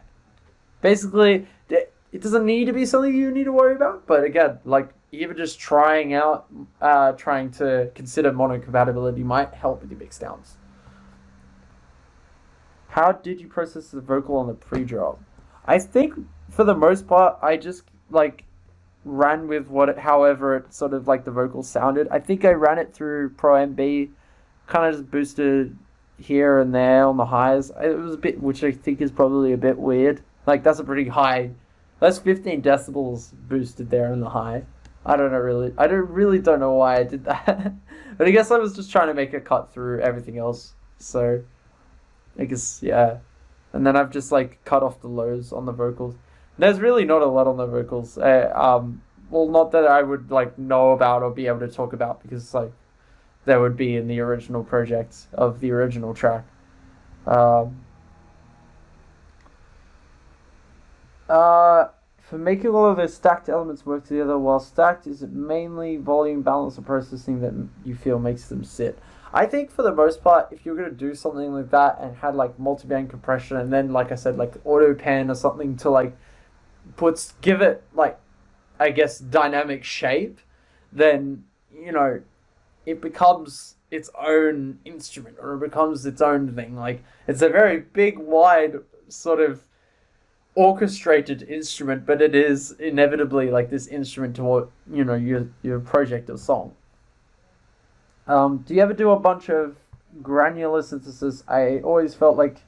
basically it doesn't need to be something you need to worry about, but again, even just trying to consider mono compatibility might help with your mixdowns. How did you process the vocal on the pre-drop? I think for the most part I just ran with however it sort of the vocal sounded. I think I ran it through Pro MB, kind of just boosted here and there on the highs. It was a bit, which I think is probably a bit weird. That's a pretty high. That's 15 decibels boosted there in the high. I don't know why I did that. But I guess I was just trying to make a cut through everything else. So I guess, yeah. And then I've just cut off the lows on the vocals. There's really not a lot on the vocals. Well, not that I would know about or be able to talk about, because there would be in the original project of the original track. For making all of those stacked elements work together while stacked, is it mainly volume, balance, or processing that you feel makes them sit? I think for the most part, if you're going to do something like that and had multiband compression, and then like I said, auto pan or something to give it I guess dynamic shape, then it becomes its own instrument or it becomes its own thing. Like it's a very big, wide sort of orchestrated instrument, but it is inevitably like this instrument to what your project or song. Do you ever do a bunch of granular synthesis? I always felt like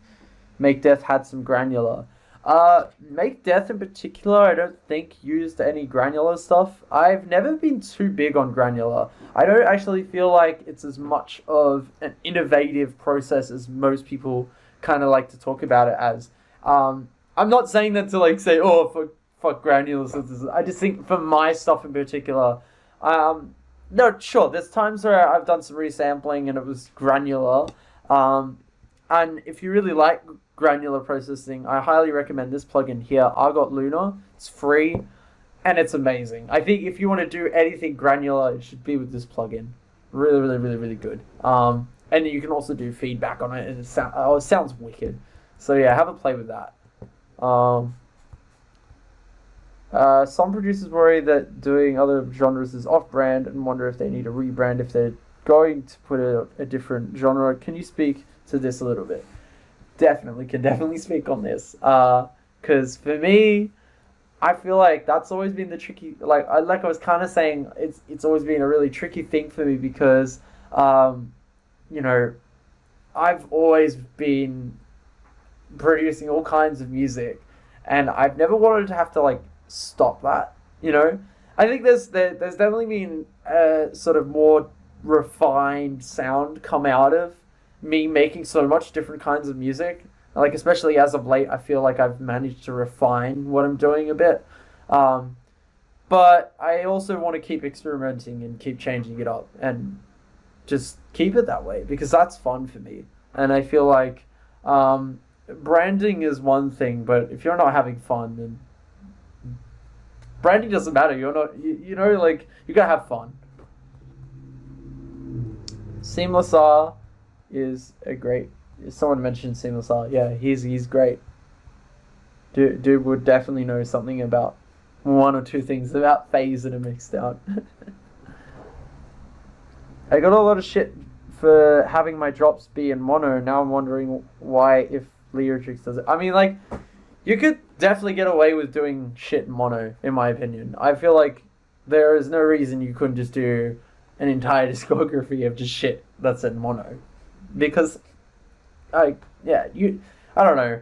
Make Death had some granular. Make Death in particular, I don't think used any granular stuff. I've never been too big on granular. I don't actually feel like it's as much of an innovative process as most people kind of like to talk about it as. I'm not saying that to like say, oh, fuck granular synthesis. I just think for my stuff in particular, no, sure, there's times where I've done some resampling and it was granular. And if you really like granular processing, I highly recommend this plugin here, Argot Luna. It's free and it's amazing. I think if you want to do anything granular, it should be with this plugin. Really, really, really, really good. And you can also do feedback on it, and it sounds wicked. So yeah, have a play with that. Some producers worry that doing other genres is off-brand and wonder if they need a rebrand if they're going to put a different genre. Can you speak to this a little bit? Definitely speak on this. Because for me, I feel like that's always been the tricky. Like I was kind of saying, it's always been a really tricky thing for me because, I've always been producing all kinds of music, and I've never wanted to have to like stop that. I think there's definitely been a sort of more refined sound come out of me making so much different kinds of music. Like especially as of late, I feel like I've managed to refine what I'm doing a bit. But I also want to keep experimenting and keep changing it up and just keep it that way because that's fun for me. And I feel like branding is one thing, but if you're not having fun, then branding doesn't matter. You're not, like you gotta have fun. Seamless R is a great. Someone mentioned Seamless R. Yeah, he's great. Dude would definitely know something about one or two things about phase in a mixdown. I got a lot of shit for having my drops be in mono. Now I'm wondering why if Leotrix does it. I mean, like, you could definitely get away with doing shit in mono, in my opinion. I feel like there is no reason you couldn't just do an entire discography of just shit that's in mono. Because, I don't know.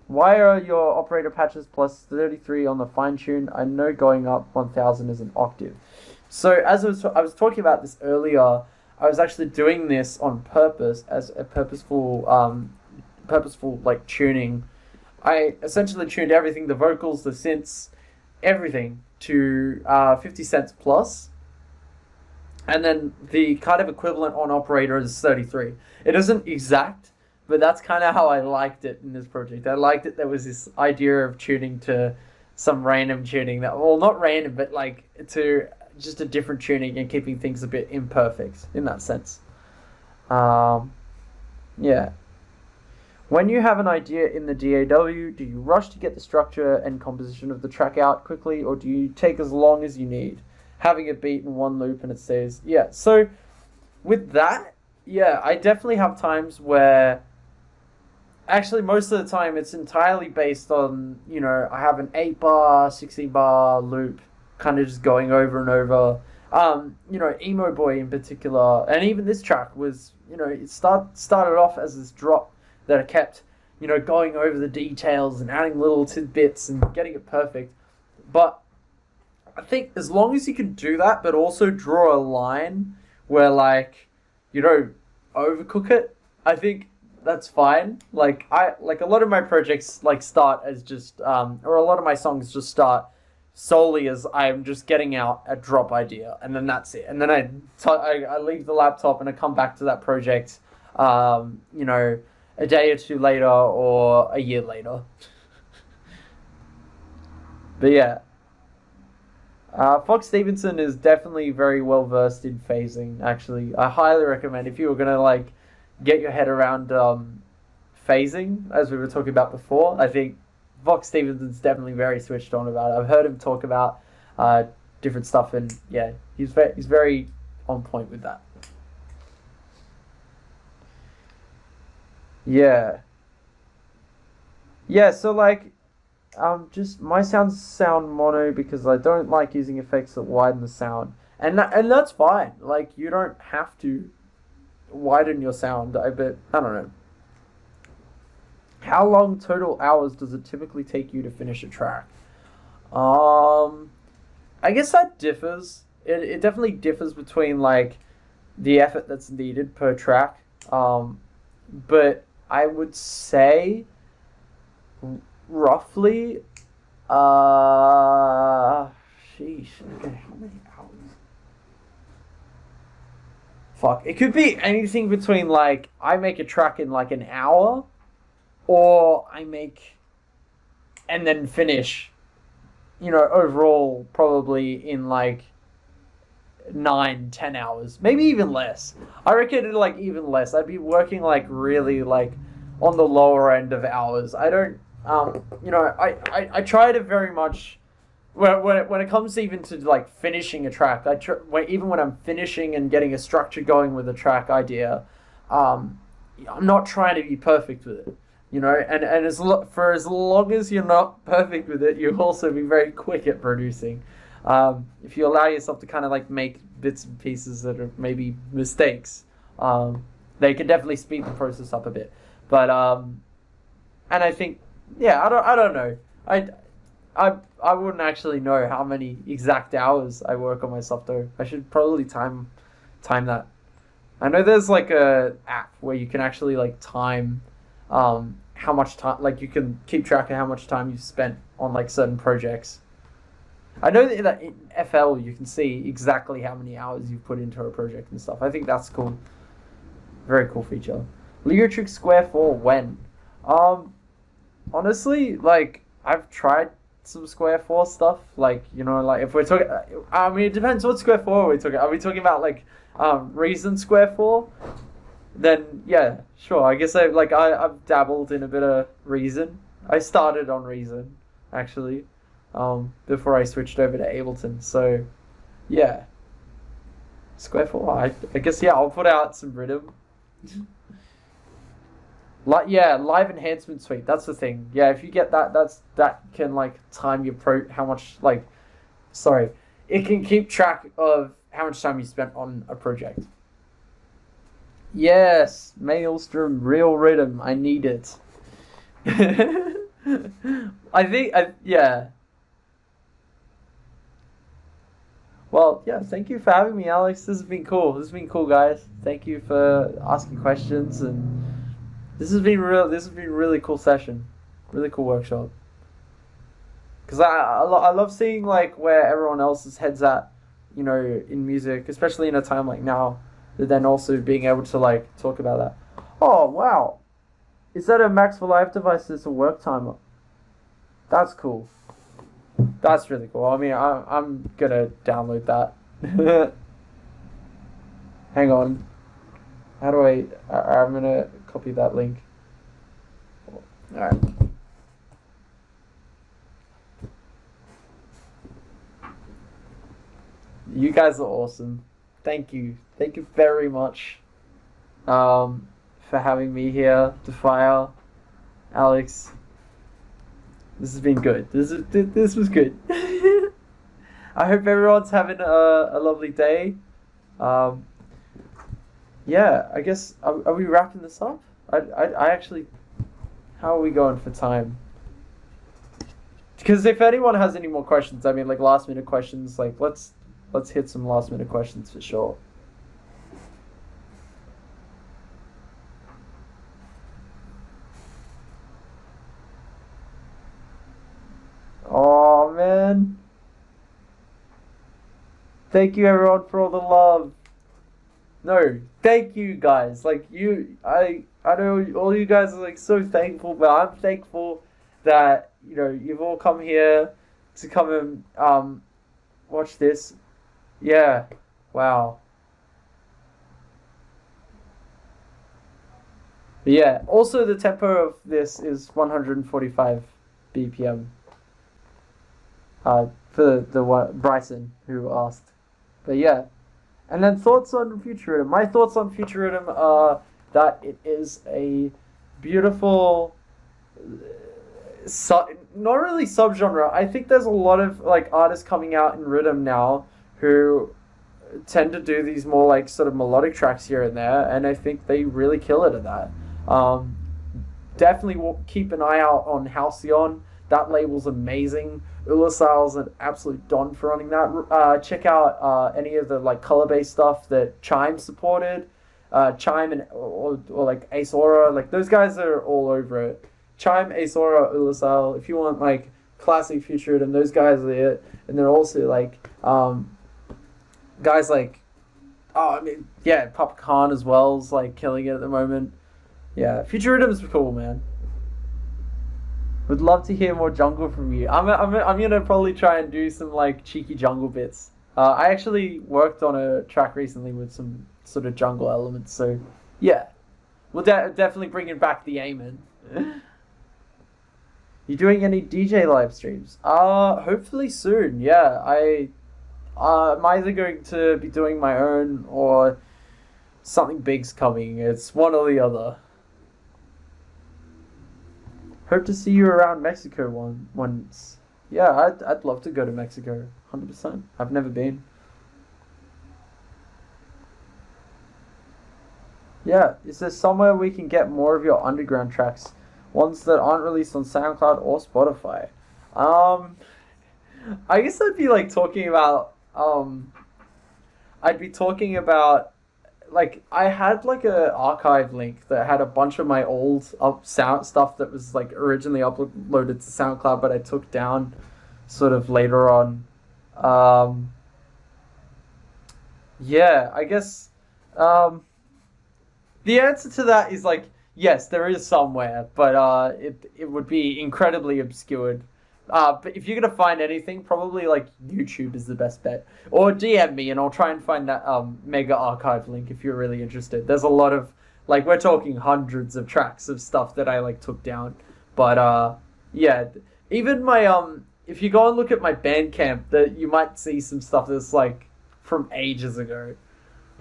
Why are your operator patches plus 33 on the fine tune? I know going up 1000 is an octave. So as I was talking about this earlier, I was actually doing this on purpose as a purposeful like tuning. I essentially tuned everything, the vocals, the synths, everything to 50 cents plus. And then the kind of equivalent on operator is 33. It isn't exact, but that's kind of how I liked it in this project. I liked it. There was this idea of tuning to some random tuning that, well, not random, but like to just a different tuning and keeping things a bit imperfect in that sense. Yeah. When you have an idea in the DAW, do you rush to get the structure and composition of the track out quickly, or do you take as long as you need, having it beat in one loop and it stays? Yeah, so with that, yeah, I definitely have times where, actually most of the time it's entirely based on, I have an 8-bar, 16-bar loop kind of just going over and over. Emo Boy in particular, and even this track was, it started off as this drop that I kept, going over the details and adding little tidbits and getting it perfect. But I think as long as you can do that, but also draw a line where, like, you don't overcook it, I think that's fine. Like a lot of my projects start as just, or a lot of my songs just start solely as I'm just getting out a drop idea, and then that's it. And then I leave the laptop and I come back to that project, a day or two later or a year later. But yeah. Fox Stevenson is definitely very well versed in phasing, actually. I highly recommend if you were going to get your head around phasing, as we were talking about before. I think Fox Stevenson's definitely very switched on about it. I've heard him talk about different stuff, and yeah, he's very on point with that. Yeah. Yeah, so like just my sounds sound mono because I don't like using effects that widen the sound. And that's fine. Like you don't have to widen your sound. I don't know. How long total hours does it typically take you to finish a track? Um I guess that differs. It definitely differs between like the effort that's needed per track. But I would say roughly, sheesh. Okay, how many hours? Fuck. It could be anything between like I make a track in like an hour, or I make and then finish. Overall probably in like 9, 10 hours, maybe even less. I reckon it like even less. I'd be working like really like on the lower end of hours. I don't, I try to very much when it comes even to like finishing a track. Even when I'm finishing and getting a structure going with a track idea, I'm not trying to be perfect with it. And for as long as you're not perfect with it, you'll also be very quick at producing. If you allow yourself to kind of like make bits and pieces that are maybe mistakes, they can definitely speed the process up a bit. But and I think, yeah, I don't know. I wouldn't actually know how many exact hours I work on myself though. I should probably time that. I know there's like a app where you can actually like time how much time, like you can keep track of how much time you've spent on like certain projects. I know that in FL you can see exactly how many hours you've put into a project and stuff. I think that's cool. Very cool feature. Leotrix Square 4 when? Honestly, like I've tried some Square 4 stuff. Like, like if we're talking, I mean, it depends what Square 4 are we talking. Are we talking about like Reason Square 4? Then yeah, sure. I guess I've dabbled in a bit of Reason. I started on Reason actually, before I switched over to Ableton. So yeah, Square 4. I guess yeah, I'll put out some rhythm. Like yeah, live enhancement suite. That's the thing. Yeah, if you get that, that can like time your how much sorry, it can keep track of how much time you spent on a project. Yes, Maelstrom, real rhythm. I need it. Yeah. Well, yeah, thank you for having me, Alex. This has been cool. This has been cool, guys. Thank you for asking questions, and this has been really cool session. Really cool workshop. Because I love seeing like where everyone else's heads at, in music, especially in a time like now. But then also being able to like talk about that. Oh wow, is that a Max for Live device? That's a work timer. That's cool. That's really cool. I mean, I'm gonna download that. Hang on. How do I'm gonna copy that link. All right. You guys are awesome. Thank you. Thank you very much for having me here, Defire, Alex. This has been good. This was good. I hope everyone's having a lovely day. Yeah, I guess, are we wrapping this up? I actually, how are we going for time? Because if anyone has any more questions, I mean, like last minute questions, like let's hit some last minute questions for sure. Oh man. Thank you everyone for all the love. No, thank you guys. Like I know all you guys are like so thankful, but I'm thankful that, you've all come here to come and watch this. Yeah. Wow. But yeah, also the tempo of this is 145 BPM. For the one Bryson who asked. But yeah. And then thoughts on Future Rhythm. My thoughts on Future Rhythm are that it is a beautiful, not really subgenre. I think there's a lot of like artists coming out in rhythm now who tend to do these more like sort of melodic tracks here and there, and I think they really kill it at that. Um, Definitely keep an eye out on Halcyon. That label's amazing. Ulasal's an absolute don for running that. Check out any of the like color-based stuff that Chime supported. Chime and or like Ace Aura, like those guys are all over it. Chime, Ace Aura, Ulasal. If you want like classic future rhythm, those guys are it. And they're also like guys like Papa Khan as well is like killing it at the moment. Yeah, future rhythm's cool, man. Would love to hear more jungle from you. I'm gonna probably try and do some like cheeky jungle bits. I actually worked on a track recently with some sort of jungle elements, so yeah, we'll definitely bringing back the Amen. You doing any DJ live streams? Hopefully soon. Yeah, I'm either going to be doing my own or something big's coming. It's one or the other. Hope to see you around Mexico once. Yeah, I'd love to go to Mexico. 100%. I've never been. Yeah, is there somewhere we can get more of your underground tracks? Ones that aren't released on SoundCloud or Spotify? I guess I'd be like talking about I'd be talking about like I had like a archive link that had a bunch of my old sound stuff that was like originally uploaded to SoundCloud, but I took down sort of later on. Yeah, I guess the answer to that is like yes, there is somewhere, but it would be incredibly obscured. But if you're gonna find anything, probably like YouTube is the best bet. Or DM me and I'll try and find that mega archive link if you're really interested. There's a lot of like we're talking hundreds of tracks of stuff that I like took down. But yeah, even my if you go and look at my Bandcamp, that you might see some stuff that's like from ages ago.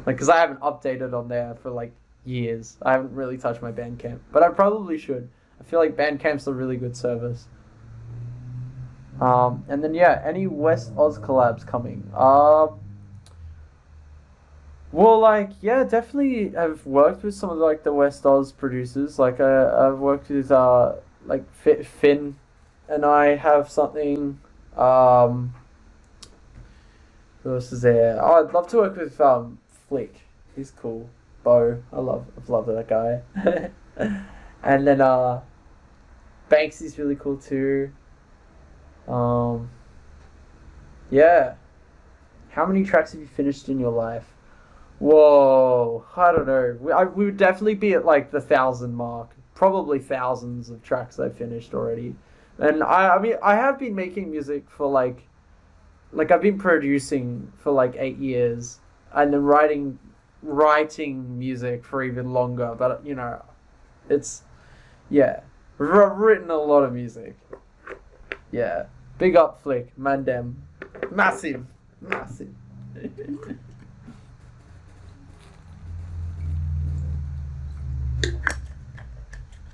Like because I haven't updated on there for like years. I haven't really touched my Bandcamp, but I probably should. I feel like Bandcamp's a really good service. And then yeah, any West Oz collabs coming? Well, like yeah, definitely. I've worked with some of like the West Oz producers. Like I've worked with like Finn, and I have something. Who else is there? Oh, I'd love to work with Flick. He's cool. Bo, I've loved that guy. And then Banksy's really cool too. Yeah. How many tracks have you finished in your life? Whoa, I don't know. We would definitely be at like the 1,000 mark. Probably thousands of tracks I've finished already. And I mean, I have been making music for like I've been producing for like 8 years, and then writing music for even longer. But you know, it's yeah. I've written a lot of music. Yeah. Big up Flick, Mandem. Massive.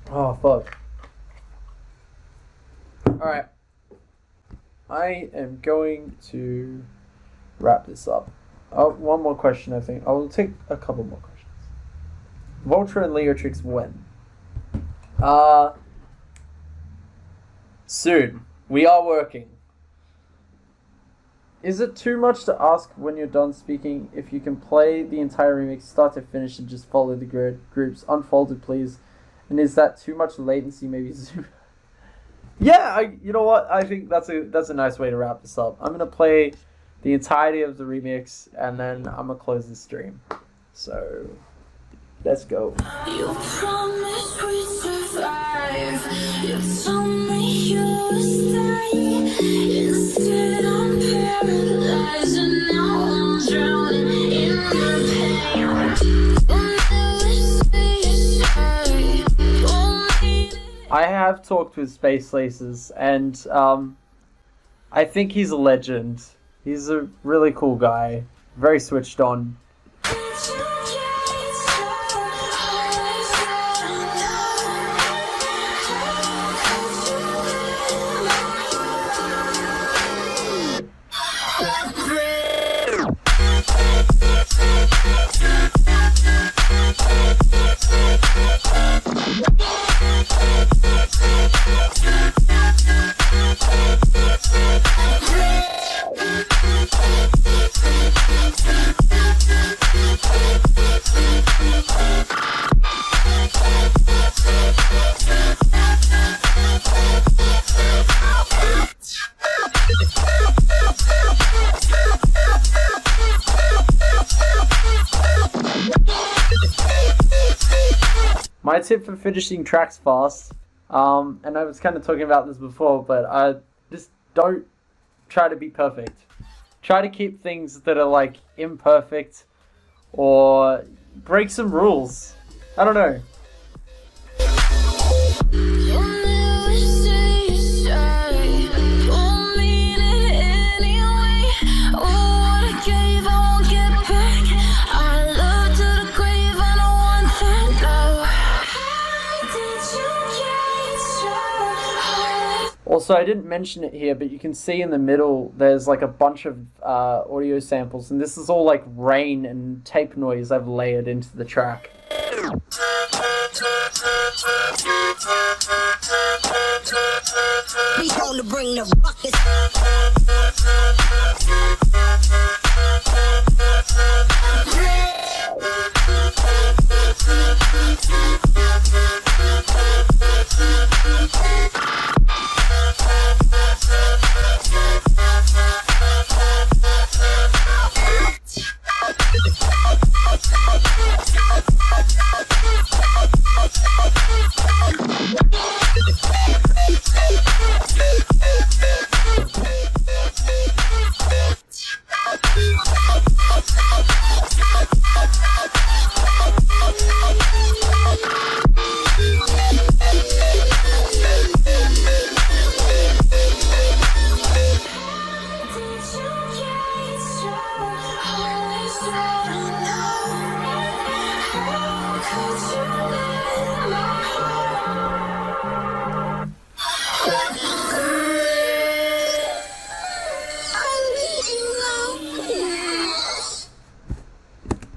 Oh, fuck. Alright. I am going to wrap this up. Oh, one more question, I think. I will take a couple more questions. Voltra and Leotrix when? Soon. We are working. Is it too much to ask when you're done speaking if you can play the entire remix start to finish and just follow the groups unfolded, please? And is that too much latency? Maybe zoom. Yeah, you know what? I think that's a nice way to wrap this up. I'm gonna play the entirety of the remix and then I'm gonna close the stream. So let's go. You promised we'd survive. You told me you would stay. Instead I'm paralyzed and now I'm drowning in my pain. I have talked with Space Laces and I think he's a legend. He's a really cool guy. Very switched on. my tip for finishing tracks fast, and I was kind of talking about this before, but I just don't try to be perfect. Try to keep things that are like imperfect, or break some rules. I don't know. Also, I didn't mention it here, but you can see in the middle there's like a bunch of audio samples, and this is all like rain and tape noise I've layered into the track. We gonna bring the buckets.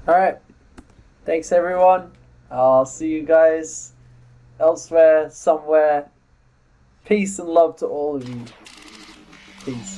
Alright, thanks everyone. I'll see you guys elsewhere, somewhere. Peace and love to all of you. Peace.